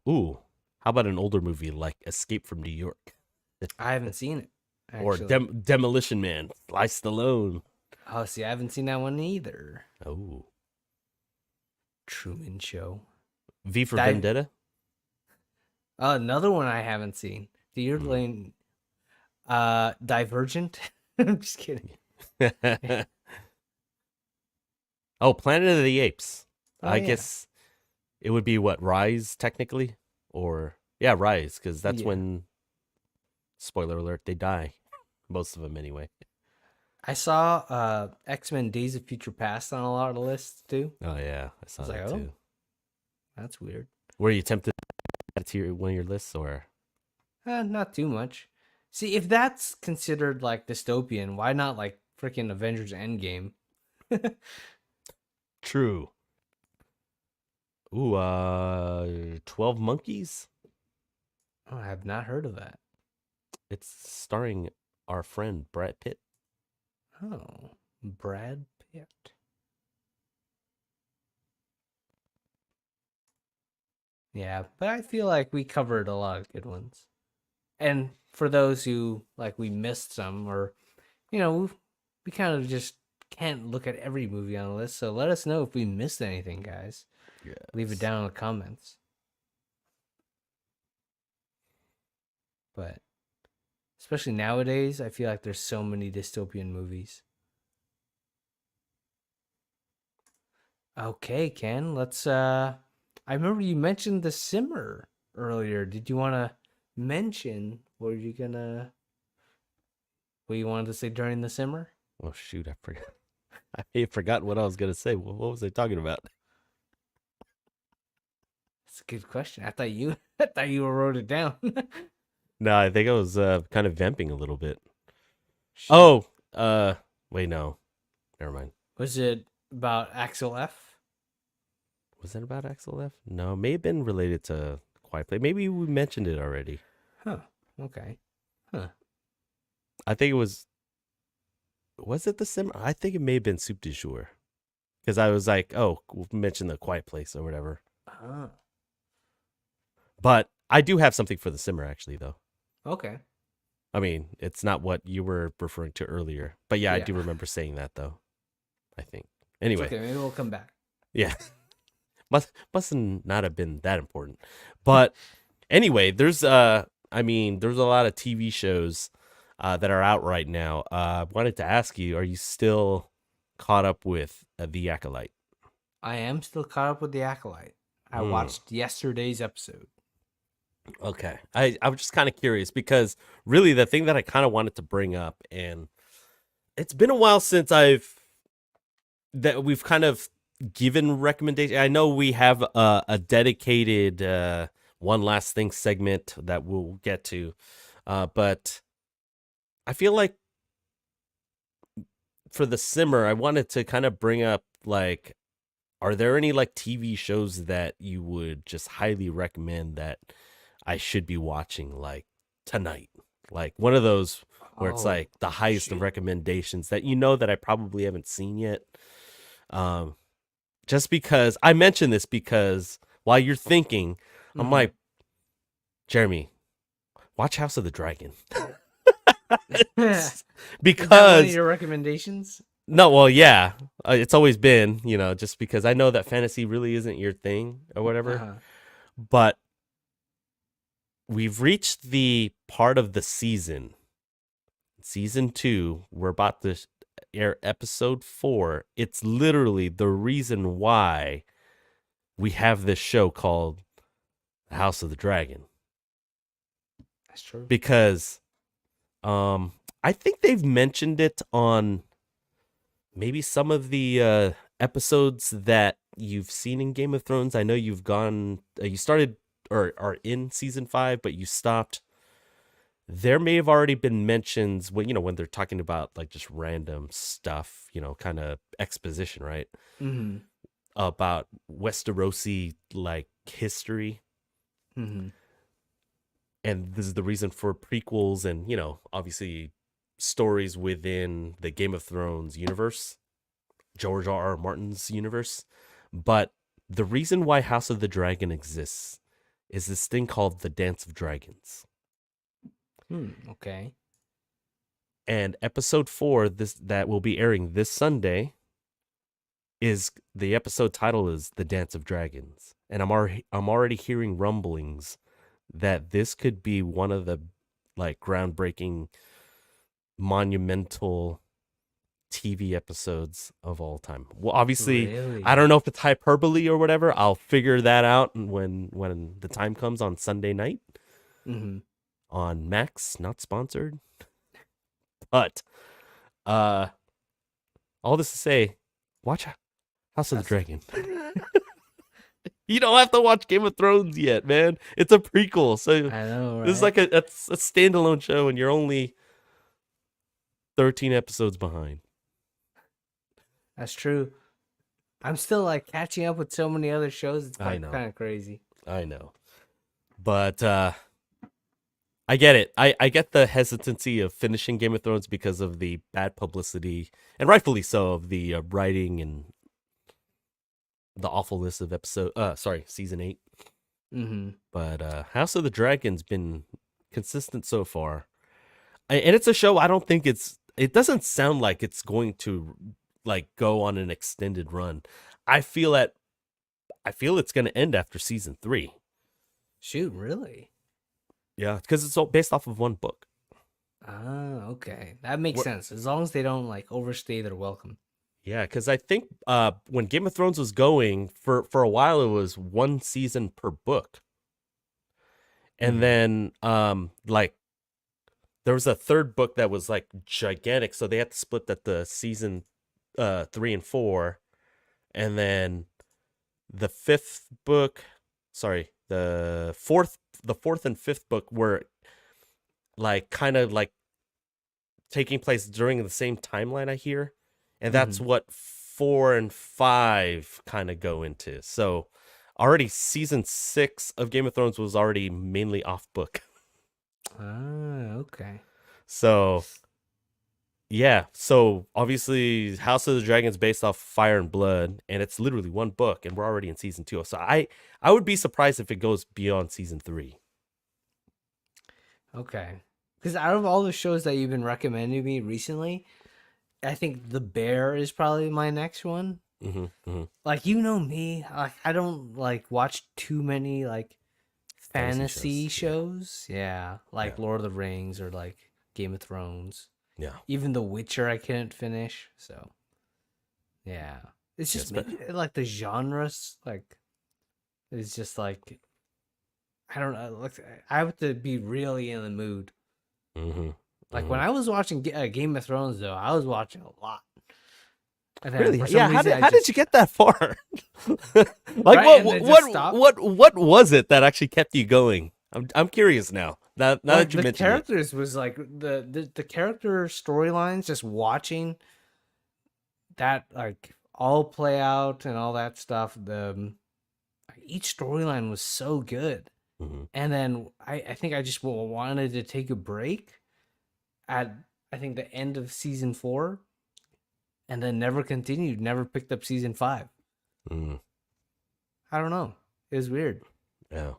S1: Ooh. How about an older movie like Escape from New York
S2: I haven't seen it
S1: or
S2: actually.
S1: Demolition Man, Sly Stallone?
S2: Oh, see, I haven't seen that one either.
S1: Oh.
S2: Truman Show.
S1: V for
S2: Di-
S1: Vendetta?
S2: Another one I haven't seen. Dear
S1: Mm.
S2: Lane. Divergent. I'm just kidding.
S1: Oh, Planet of the Apes.
S2: Oh
S1: I
S2: yeah,
S1: guess it would be what, Rise technically? Or yeah, Rise, because that's
S2: yeah.
S1: when, spoiler alert, they die. Most of them anyway.
S2: I saw X-Men: Days of Future Past on a lot of lists too.
S1: Oh yeah, I
S2: I
S1: saw
S2: was like,
S1: that
S2: oh,
S1: too.
S2: that's weird.
S1: Were you tempted to add it to one of your lists or?
S2: Not too much. See, if that's considered like dystopian, why not like freaking Avengers Endgame?
S1: True. Ooh, 12 Monkeys?
S2: Oh, I have not heard of that.
S1: It's starring our friend Brad Pitt.
S2: Oh, Brad Pitt. Yeah, but I feel like we covered a lot of good ones. And for those who like we missed some, or we kind of just can't look at every movie on the list. So let us know if we missed anything, guys. Leave it
S1: Yes.
S2: down in the comments. But especially nowadays, I feel like there's so many dystopian movies. Okay, Ken, let's I remember you mentioned The Simmer earlier. Did you want to mention what you wanted to say during The Simmer?
S1: Oh shoot, I forgot. I may have forgotten what I was gonna say. What was I talking about?
S2: That's a good question. I thought you I thought you wrote it down.
S1: No, I think I was kind of vamping a little bit.
S2: Shoot.
S1: Oh, wait, no, never mind.
S2: Was it about Axel F?
S1: Was that about Axel F? No, it may have been related to Quiet Play. Maybe we mentioned it already.
S2: Huh. Okay. Huh.
S1: I think it was. Was it the sim? I think it may have been Soup du Jour. Because I was like, oh, we'll mention the Quiet Place or whatever.
S2: Huh.
S1: But I do have something for the simmer, actually, though.
S2: Okay.
S1: I mean, it's not what you were referring to earlier, but yeah, I
S2: Yeah.
S1: do remember saying that, though. I think.
S2: It's
S1: Anyway,
S2: okay. Maybe we'll come back.
S1: yeah, must not have been that important, but anyway, I mean, there's a lot of TV shows that are out right now. I wanted to ask you, are you still caught up with The Acolyte?
S2: I am still caught up with The Acolyte. I
S1: Hmm.
S2: watched yesterday's episode.
S1: Okay. I was just kind of curious because really the thing that I kind of wanted to bring up, and it's been a while since we've kind of given recommendations. I know we have a dedicated one last thing segment that we'll get to, but I feel like for the simmer, I wanted to kind of bring up like, are there any like TV shows that you would just highly recommend that I should be watching like tonight? Like one of those where it's
S2: Oh,
S1: like the highest of
S2: shoot.
S1: recommendations that you know that I probably haven't seen yet. Um, just because I mention this because while you're thinking, I'm
S2: Mm-hmm.
S1: like, Jeremy, watch House of the Dragon.
S2: Is that one of
S1: Because
S2: your recommendations?
S1: no, well, yeah, it's always been, just because I know that fantasy really isn't your thing or whatever,
S2: Uh-huh.
S1: but we've reached the part of the season 2. We're about to air episode 4. It's literally the reason why we have this show called House of the Dragon,
S2: That's true.
S1: because I think they've mentioned it on maybe some of the episodes that you've seen in Game of Thrones. I know you started or are in season 5, but you stopped. There may have already been mentions when they're talking about like just random stuff, kind of exposition, right?
S2: Mm-hmm.
S1: About Westerosi like history.
S2: Mm-hmm.
S1: And this is the reason for prequels and, obviously stories within the Game of Thrones universe, George R. Martin's universe. But the reason why House of the Dragon exists is this thing called the Dance of Dragons.
S2: Okay.
S1: And episode 4, this that will be airing this Sunday, is the episode title is The Dance of Dragons. And I'm already hearing rumblings that this could be one of the like groundbreaking monumental TV episodes of all time. Well, obviously, I
S2: Really?
S1: don't know if it's hyperbole or whatever. I'll figure that out when the time comes on Sunday night
S2: Mm-hmm.
S1: on Max, not sponsored. But uh all this to say, watch House of the
S2: That's
S1: Dragon. You don't have to watch Game of Thrones yet, man. It's a prequel. So
S2: I know,
S1: this is
S2: right?
S1: like a standalone show and you're only 13 episodes behind.
S2: That's true. I'm still like catching up with so many other shows. It's
S1: I
S2: kind
S1: know.
S2: of crazy.
S1: I know. But I get it. I get the hesitancy of finishing Game of Thrones because of the bad publicity, and rightfully so, of the writing and the awfulness of season 8.
S2: Mm-hmm.
S1: But House of the Dragon's been consistent so far. And it's a show I don't think it doesn't sound like it's going to like go on an extended run. I feel it's going to end after season 3.
S2: Shoot, really?
S1: Yeah, because it's all based off of one book.
S2: Ah, okay. That makes
S1: Where,
S2: sense. As long as they don't like overstay their welcome.
S1: Yeah, because I think when Game of Thrones was going for a while, it was one season per book, and
S2: Mm-hmm.
S1: then like there was a third book that was like gigantic, so they had to split that the season 3 and 4, and then the fifth book, sorry, the fourth and fifth book were like kind of like taking place during the same timeline, I hear. And that's
S2: Mm-hmm.
S1: what 4 and 5 kind of go into. So already season 6 of Game of Thrones was already mainly off book.
S2: Ah, okay.
S1: So yeah, so obviously House of the Dragon's based off Fire and Blood, and it's literally one book, and we're already in season 2. So I would be surprised if it goes beyond season 3.
S2: Okay. Because out of all the shows that you've been recommending me recently, I think The Bear is probably my next one.
S1: Hmm. Hmm.
S2: Like, you know me, like I don't like watch too many like
S1: Fantasy shows.
S2: fantasy
S1: Yeah.
S2: shows. Yeah,
S1: Yeah.
S2: like Lord of the Rings or like Game of Thrones.
S1: Yeah.
S2: Even The Witcher I couldn't finish. So yeah, it's just
S1: Yes, but
S2: maybe like the genres like it's just like I don't know. Like I have to be really in the mood.
S1: hmm
S2: Like
S1: hmm
S2: when I was watching Game of Thrones, though, I was watching a lot, and then
S1: really,
S2: for some
S1: yeah. How
S2: reason
S1: did
S2: I
S1: how did you
S2: just
S1: get that far? Like
S2: right, and then just stopped.
S1: what was it that actually kept you going? I'm curious now. Now that
S2: Like
S1: you
S2: the
S1: mentioned it.
S2: characters was like the character storylines. Just watching that like all play out and all that stuff. Each storyline was so good,
S1: Hmm.
S2: and then I think I just wanted to take a break at I think the end of season 4 and then never continued, never picked up season 5.
S1: Mm,
S2: I don't know. It was weird.
S1: yeah.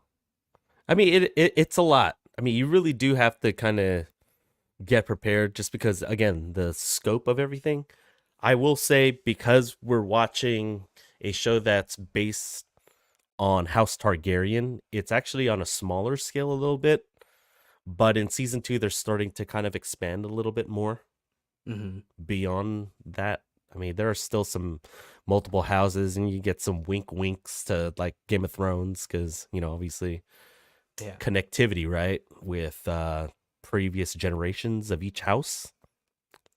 S1: I mean, it's a lot. I mean, you really do have to kind of get prepared, just because, again, the scope of everything. I will say, because we're watching a show that's based on House Targaryen, it's actually on a smaller scale a little bit. But in season 2, they're starting to kind of expand a little bit more
S2: Hmm.
S1: beyond that. I mean, there are still some multiple houses, and you get some wink winks to like Game of Thrones, because, obviously
S2: Yeah.
S1: connectivity, right? With previous generations of each House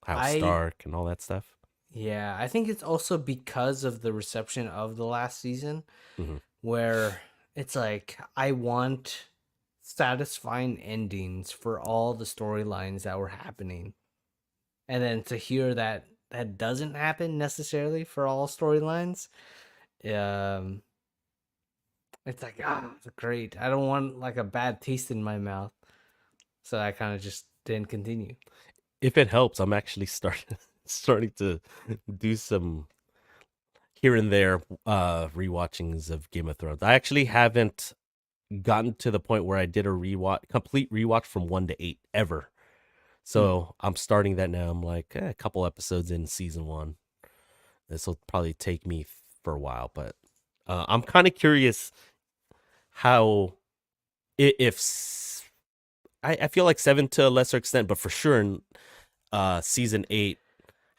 S2: I
S1: Stark and all that stuff.
S2: yeah, I think it's also because of the reception of the last season
S1: Hmm.
S2: where it's like I want satisfying endings for all the storylines that were happening. And then to hear that that doesn't happen necessarily for all storylines, um it's like it's great. I don't want like a bad taste in my mouth. So I kind of just didn't continue.
S1: If it helps, I'm actually starting to do some here and there rewatchings of Game of Thrones. I actually haven't gotten to the point where I did a complete rewatch from 1 to 8 ever.
S2: Hmm.
S1: So I'm starting that now. I'm like a couple episodes in season 1. This will probably take me for a while, but I'm kind of curious how if I feel like 7 to a lesser extent, but for sure in season 8,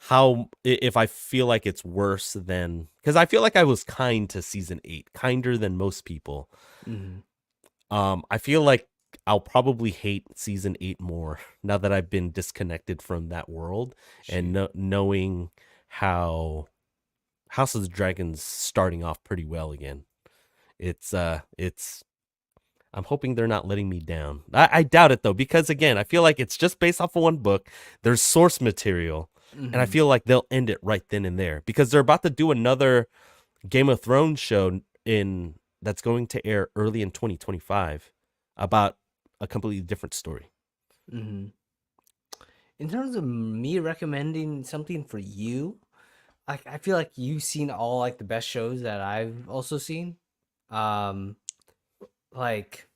S1: how if I feel like it's worse than, because I feel like I was kind to season 8, kinder than most people.
S2: Hmm.
S1: I feel like I'll probably hate season 8 more now that I've been disconnected from that world, and
S2: Shoot.
S1: knowing how House of the Dragon's starting off pretty well again. It's I'm hoping they're not letting me down. I doubt it though, because again, I feel like it's just based off of one book. There's source material, and I
S2: Hmm.
S1: feel like they'll end it right then and there, because they're about to do another Game of Thrones show in that's going to air early in 2025 about a completely different story.
S2: Hmm. In terms of me recommending something for you, I feel like you've seen all like the best shows that I've also seen. Um, like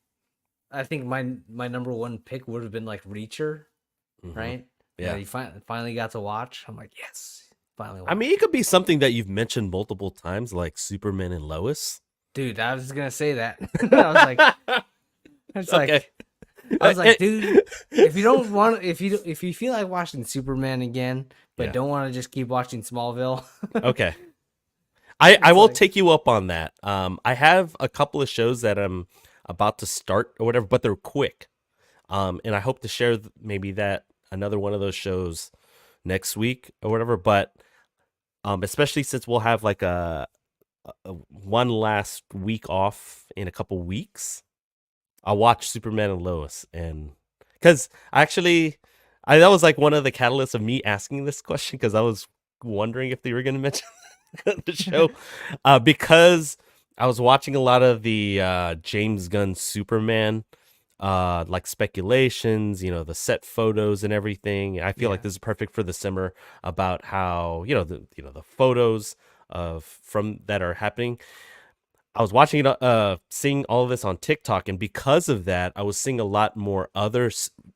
S2: I think my number one pick would have been like Reacher,
S1: Hmm.
S2: right? That
S1: Yeah.
S2: you finally got to watch. I'm like, yes, finally
S1: I mean,
S2: watch.
S1: it could be something that you've mentioned multiple times, like Superman and Lois.
S2: Dude, I was gonna say that. I was like, it's
S1: Okay.
S2: like, I was like, dude, if you don't want, if you feel like watching Superman again, but
S1: Yeah.
S2: don't want to just keep watching Smallville,
S1: Okay. I
S2: it's
S1: will
S2: like,
S1: take you up on that. I have a couple of shows that I'm about to start or whatever, but they're quick. And I hope to share maybe that another one of those shows next week or whatever. But especially since we'll have like a one last week off in a couple weeks, I'll watch Superman and Lois, and because actually, that was like one of the catalysts of me asking this question, because I was wondering if they were going to mention the show, because I was watching a lot of the James Gunn Superman like speculations, the set photos and everything. I feel like
S2: yeah,
S1: this is perfect for the summer, about how the photos of from that are happening. I was watching it, seeing all of this on TikTok, and because of that, I was seeing a lot more other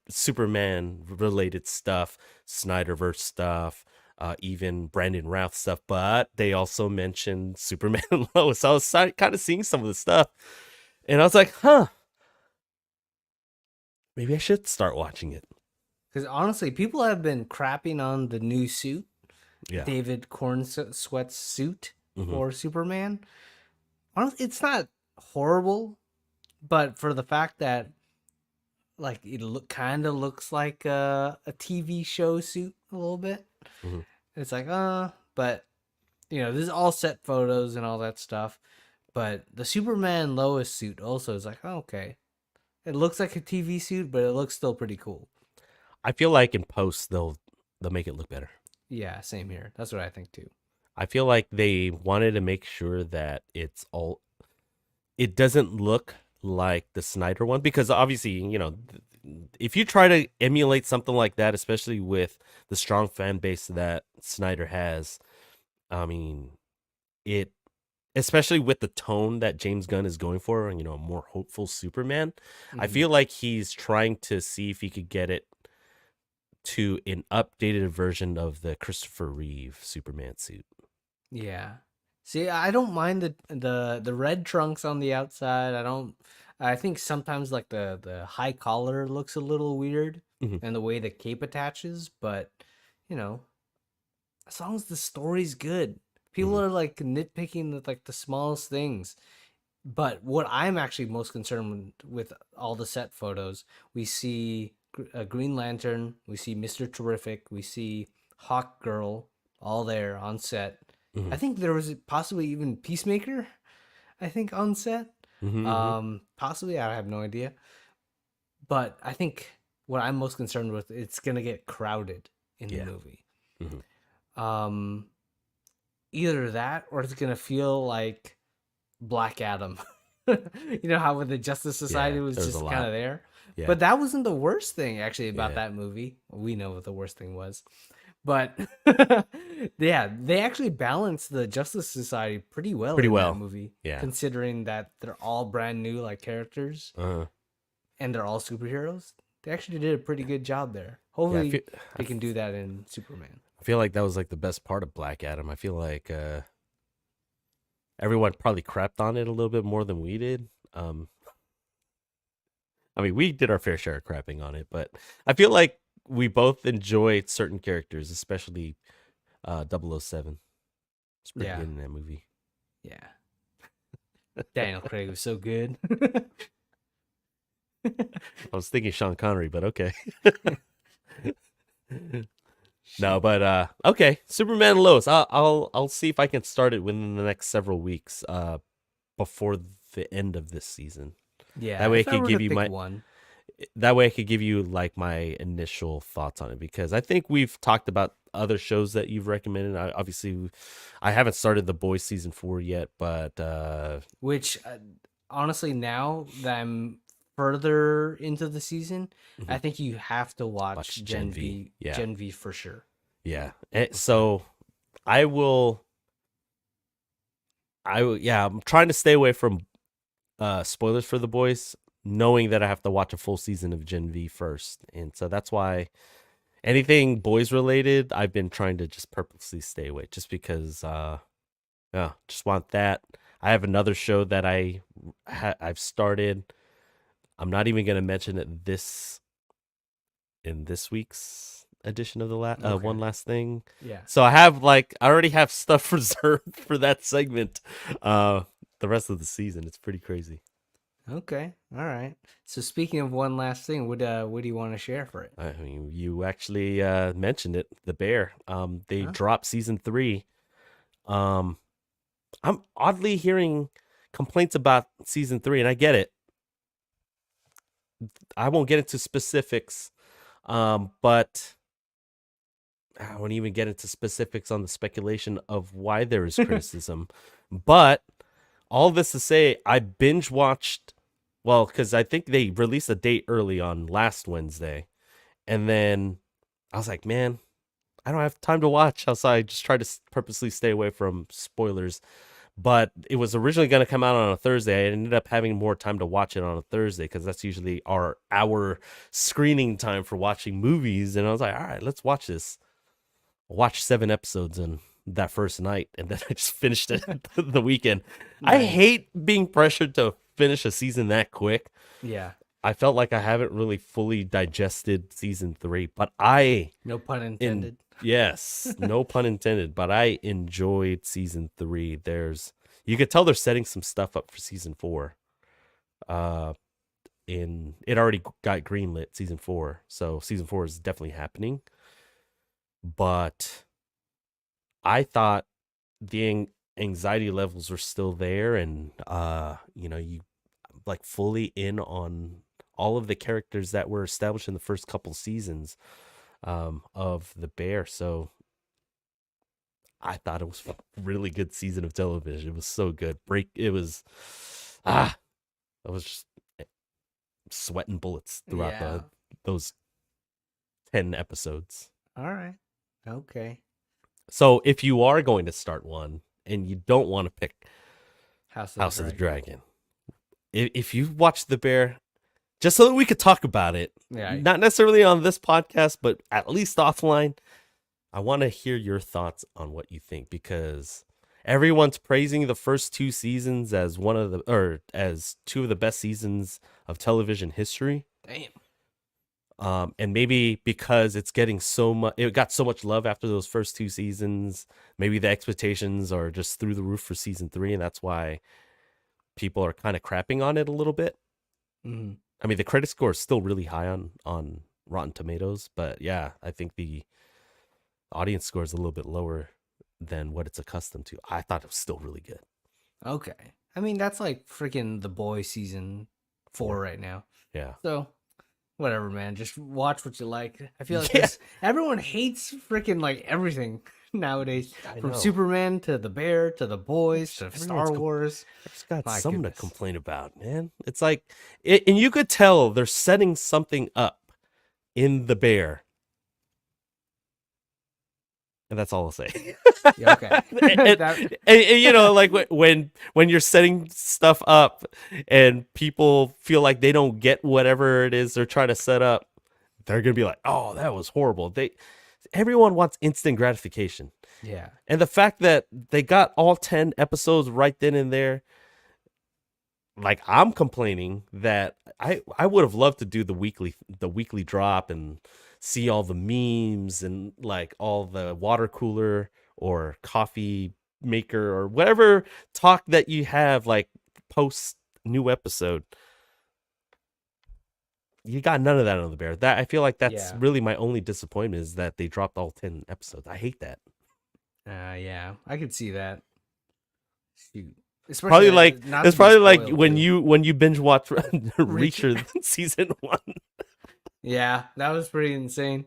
S1: Superman related stuff, Snyderverse stuff, even Brandon Routh stuff. But they also mentioned Superman and Lois. So I was kind of seeing some of the stuff, and I was like, huh, maybe I should start watching it.
S2: Because honestly, people have been crapping on the new suit,
S1: Yeah.
S2: David Cornsweat's suit
S1: Mm-hmm.
S2: for Superman. Honestly, it's not horrible, but for the fact that like it kind of looks like a TV show suit a little bit,
S1: Mm-hmm.
S2: it's like but this is all set photos and all that stuff. But the Superman Lois suit also is like, oh, okay, it looks like a TV suit, but it looks still pretty cool.
S1: I feel like in post they'll make it look better.
S2: Yeah, same here. That's what I think too.
S1: I feel like they wanted to make sure that it doesn't look like the Snyder one, because obviously, if you try to emulate something like that, especially with the strong fan base that Snyder has, I mean, it especially with the tone that James Gunn is going for, a more hopeful Superman, I
S2: Mhm.
S1: feel like he's trying to see if he could get it to an updated version of the Christopher Reeve Superman suit.
S2: Yeah. See, I don't mind the red trunks on the outside. I don't. I think sometimes like the high collar looks a little weird,
S1: Mhm.
S2: and the way the cape attaches. But you know, as long as the story's good, people
S1: Mhm.
S2: are like nitpicking like the smallest things. But what I'm actually most concerned with all the set photos, we see a Green Lantern, we see Mister Terrific, we see Hawk Girl, all there on set. I
S1: Mhm.
S2: think there was possibly even Peacemaker, I think, on set.
S1: Mhm. Mhm.
S2: Possibly, I have no idea. But I think what I'm most concerned with, it's gonna get crowded in the
S1: Yeah.
S2: movie.
S1: Mhm.
S2: Um, Either that, or it's gonna feel like Black Adam. You know how with the Justice
S1: Yeah.
S2: Society was
S1: There was a
S2: just kind
S1: lot.
S2: of there,
S1: Yeah.
S2: but that wasn't the worst thing actually about
S1: Yeah.
S2: that movie. We know what the worst thing was, but yeah, they actually balanced the Justice Society pretty well
S1: Pretty
S2: in that
S1: well.
S2: movie,
S1: Yeah.
S2: considering that they're all brand new like characters
S1: Uh,
S2: and they're all superheroes. They actually did a pretty good job there.
S1: yeah.
S2: Hopefully,
S1: I
S2: they can do that in Superman.
S1: feel like that was like the best part of Black Adam. I feel like everyone probably crapped on it a little bit more than we did. I mean, we did our fair share of crapping on it, but I feel like we both enjoyed certain characters, especially 007. It's pretty
S2: Yeah,
S1: good in that movie.
S2: yeah. Daniel Craig was so good.
S1: I was thinking Sean Connery, but okay. No, but okay, Superman and Lois. I'll see if I can start it within the next several weeks, before the end of this season. That
S2: Yeah,
S1: way I
S2: if I
S1: could
S2: were to
S1: give you
S2: pick
S1: my
S2: one,
S1: like my initial thoughts on it, because I think we've talked about other shows that you've recommended. Obviously, I haven't started The Boys season 4 yet, but
S2: which honestly, now that I'm further into the season, I
S1: mhm,
S2: think you have to watch
S1: watch Gen V. Yeah,
S2: Gen V for sure.
S1: yeah.
S2: Okay.
S1: So I will. Yeah. I'm trying to stay away from spoilers for The Boys, knowing that I have to watch a full season of Gen V first, and so that's why anything boys related, I've been trying to just purposely stay away, just because yeah, just want that. I have another show that I've started. I'm not even gonna mention it in this week's edition of the
S2: Okay.
S1: one last thing.
S2: Yeah.
S1: So I already have stuff reserved for that segment. The rest of the season, it's pretty crazy.
S2: Okay. All right. So speaking of one last thing, what do you want to share for it?
S1: I mean, you actually mentioned it, The Bear. They
S2: Huh?
S1: dropped season 3. Um, I'm oddly hearing complaints about season 3, and I get it. I won't get into specifics, but I won't even get into specifics on the speculation of why there is criticism. But all this to say, I binge watched, well, because I think they released a date early on last Wednesday. And then I was like, man, I don't have time to watch. So I just try to purposely stay away from spoilers. but it was originally going to come out on a Thursday. I ended up having more time to watch it on a Thursday because that's usually our screening time for watching movies. And I was like, all right, let's watch this. I watched 7 episodes in that first night, and then I just finished it the weekend. I
S2: Nice.
S1: hate being pressured to finish a season that quick.
S2: Yeah.
S1: I felt like I haven't really fully digested season 3, but
S2: No pun intended.
S1: yes, no pun intended, but I enjoyed season 3. You could tell they're setting some stuff up for season 4. It already got greenlit season 4, so season 4 is definitely happening. But I thought the anxiety levels were still there, and you like fully in on all of the characters that were established in the first couple seasons of The Bear. So I thought it was a really good season of television. It was so good. I was just sweating bullets throughout
S2: Yeah.
S1: those 10 episodes.
S2: All right. Okay.
S1: So if you are going to start one and you don't want to pick
S2: House
S1: House of the Dragon, if you watch The Bear, just so that we could talk about it,
S2: Yeah.
S1: not necessarily on this podcast, but at least offline, I want to hear your thoughts on what you think, because everyone's praising the first 2 seasons as as 2 of the best seasons of television history.
S2: Damn.
S1: And maybe because it got so much love after those first 2 seasons, maybe the expectations are just through the roof for season 3, and that's why people are kind of crapping on it a little bit.
S2: Mm-hmm.
S1: I mean, the credit score is still really high on Rotten Tomatoes, but yeah, I think the audience score is a little bit lower than what it's accustomed to. I thought it was still really good.
S2: Okay. I mean, that's like freaking The Boys season 4 right now.
S1: Yeah.
S2: So, whatever, man. Just watch what you like. I feel like
S1: Yeah.
S2: everyone hates freaking like everything nowadays.
S1: I
S2: From
S1: know.
S2: Superman to The Bear to The Boys to
S1: Everyone's
S2: Star Wars.
S1: I just got
S2: My
S1: something
S2: goodness.
S1: to complain about, man. It's like, and you could tell they're setting something up in The Bear. And that's all I'll say.
S2: Yeah, okay.
S1: and like when you're setting stuff up and people feel like they don't get whatever it is they're trying to set up, they're gonna be like, "Oh, that was horrible." Everyone wants instant gratification,
S2: Yeah.
S1: and the fact that they got all 10 episodes right then and there, like, I'm complaining that I would have loved to do the weekly drop and see all the memes and like all the water cooler or coffee maker or whatever talk that you have like post new episode. You got none of that on The Bear. That I feel like that's
S2: Yeah.
S1: really my only disappointment, is that they dropped all 10 episodes. I hate that.
S2: Yeah. I could see that. Shoot.
S1: Probably
S2: Especially
S1: like
S2: not
S1: it's
S2: to be
S1: probably like
S2: spoiled,
S1: when
S2: too.
S1: you binge watch
S2: Reacher.
S1: Reacher season 1.
S2: Yeah, that was pretty insane.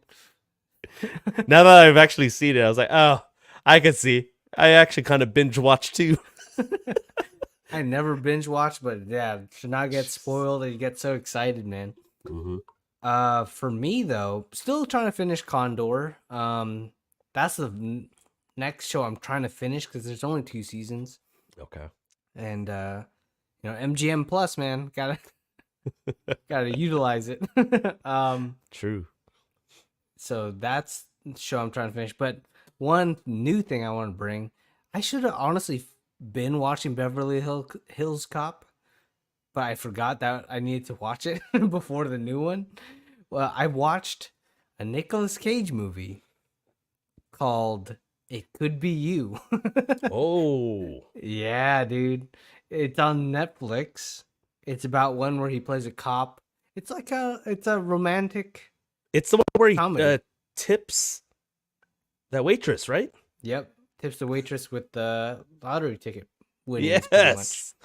S1: Now that I've actually seen it, I was like, oh, I can see. I actually kind of binge watched too.
S2: I never binge watch, but yeah, should not get spoiled. You get so excited, man.
S1: Mm-hmm.
S2: For me though, still trying to finish Condor. That's the next show I'm trying to finish because there's only 2 seasons,
S1: Okay.
S2: and MGM Plus, man, gotta utilize it.
S1: True.
S2: So that's the show I'm trying to finish. But one new thing I want to bring, I should have honestly been watching Beverly Hills Cop, but I forgot that I needed to watch it before the new one. Well, I watched a Nicolas Cage movie called It Could Be You.
S1: Oh.
S2: Yeah, dude. It's on Netflix. It's about one where he plays a cop. It's a romantic.
S1: It's the one where he
S2: Comedy.
S1: tips that waitress, right?
S2: Yep. Tips the waitress with the lottery ticket winnings, pretty much.
S1: Yes.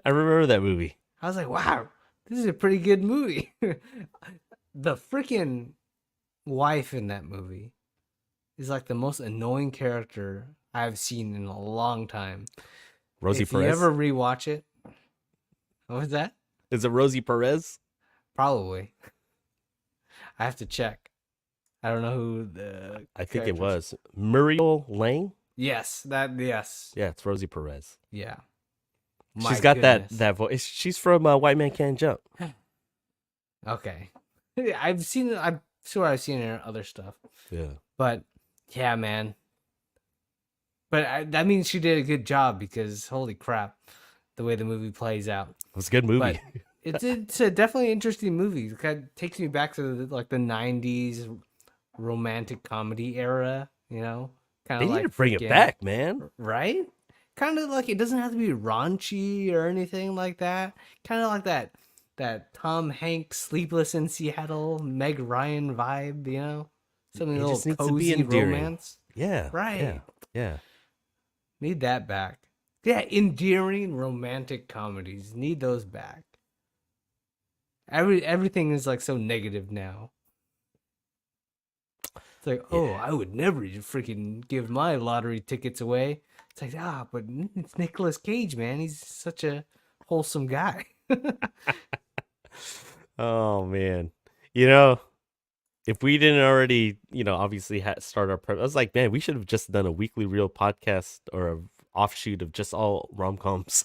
S1: I remember that movie.
S2: I was like, wow, this is a pretty good movie. The freaking wife in that movie is like the most annoying character I've seen in a long time.
S1: Rosie
S2: if
S1: Perez.
S2: you ever rewatch it, what was that?
S1: Is it Rosie Perez?
S2: Probably. I have to check. I don't know who the.
S1: I think it
S2: characters-
S1: was Muriel Lang.
S2: Yes, that yes.
S1: Yeah, it's Rosie Perez.
S2: Yeah.
S1: She's
S2: My
S1: got
S2: goodness.
S1: that voice. She's from White Man Can't Jump.
S2: Okay. I've seen it. I'm sure I've seen her in other stuff.
S1: Yeah,
S2: But yeah, man. But that means she did a good job because holy crap, the way the movie plays out.
S1: it was a good movie.
S2: But it's a definitely interesting movie. It kind of takes me back to like the '90s romantic comedy era. You know, kind
S1: They
S2: of
S1: need to
S2: like
S1: bring it
S2: freaking
S1: back, man.
S2: right. Kind of like it doesn't have to be raunchy or anything like that. Kind of like that Tom Hanks Sleepless in Seattle Meg Ryan vibe. You know, something a
S1: It
S2: little
S1: just needs to be
S2: cozy
S1: endearing.
S2: romance.
S1: Yeah, yeah,
S2: Right.
S1: yeah.
S2: Need that back. Yeah, endearing romantic comedies. Need those back. Everything is like so negative now. It's like,
S1: Yeah.
S2: oh, I would never freaking give my lottery tickets away. It's like, but it's Nicolas Cage, man. He's such a wholesome guy.
S1: Oh man, you know, if we didn't already, obviously start our prep, I was like, man, we should have just done a weekly real podcast or a offshoot of just all rom coms.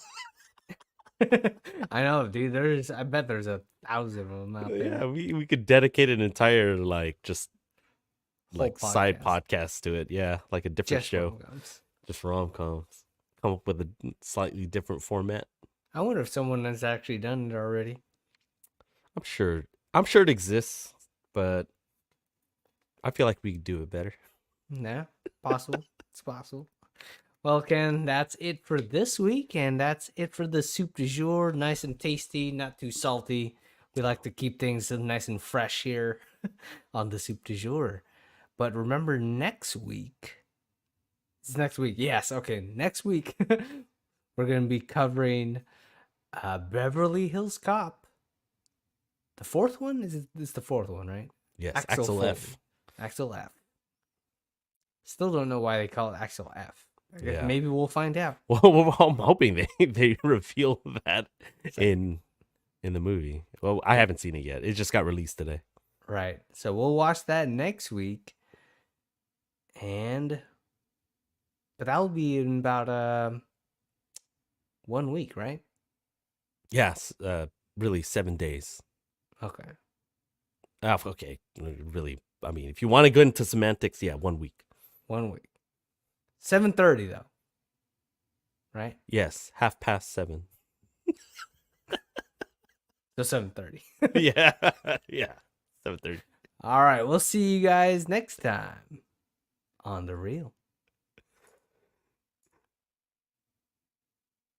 S2: I know, dude. I bet there's 1,000 of them out
S1: Yeah,
S2: there.
S1: we could dedicate an entire just
S2: Whole
S1: like side
S2: podcast.
S1: podcast to it. Yeah, like a different
S2: Just
S1: show,
S2: rom-coms.
S1: just rom coms. Come up with a slightly different format.
S2: I wonder if someone has actually done it already.
S1: I'm sure. I'm sure it exists, but I feel like we could do it better.
S2: Yeah, possible. It's possible. Well, Ken, that's it for this week, and that's it for the soup du jour. Nice and tasty, not too salty. We like to keep things nice and fresh here on the soup du jour. But remember, next week. It's next week. Yes, okay. Next week, we're going to be covering Beverly Hills Cop. The fourth one? This the fourth one, right?
S1: Yes, Axel F.
S2: Axel F. Still don't know why they call it Axel F.
S1: Yeah.
S2: Maybe we'll find out.
S1: Well, I'm hoping they reveal that in the movie. Well, I haven't seen it yet. It just got released today.
S2: Right. So we'll watch that next week. But that'll be in about 1 week, right?
S1: Yes, really 7 days.
S2: Okay.
S1: Okay, really. I mean, if you want to go into semantics, yeah, 1 week.
S2: 1 week. 7:30 though. Right?
S1: Yes, 7:30.
S2: So 7:30.
S1: Yeah, yeah, 7:30.
S2: All right, we'll see you guys next time on The Real.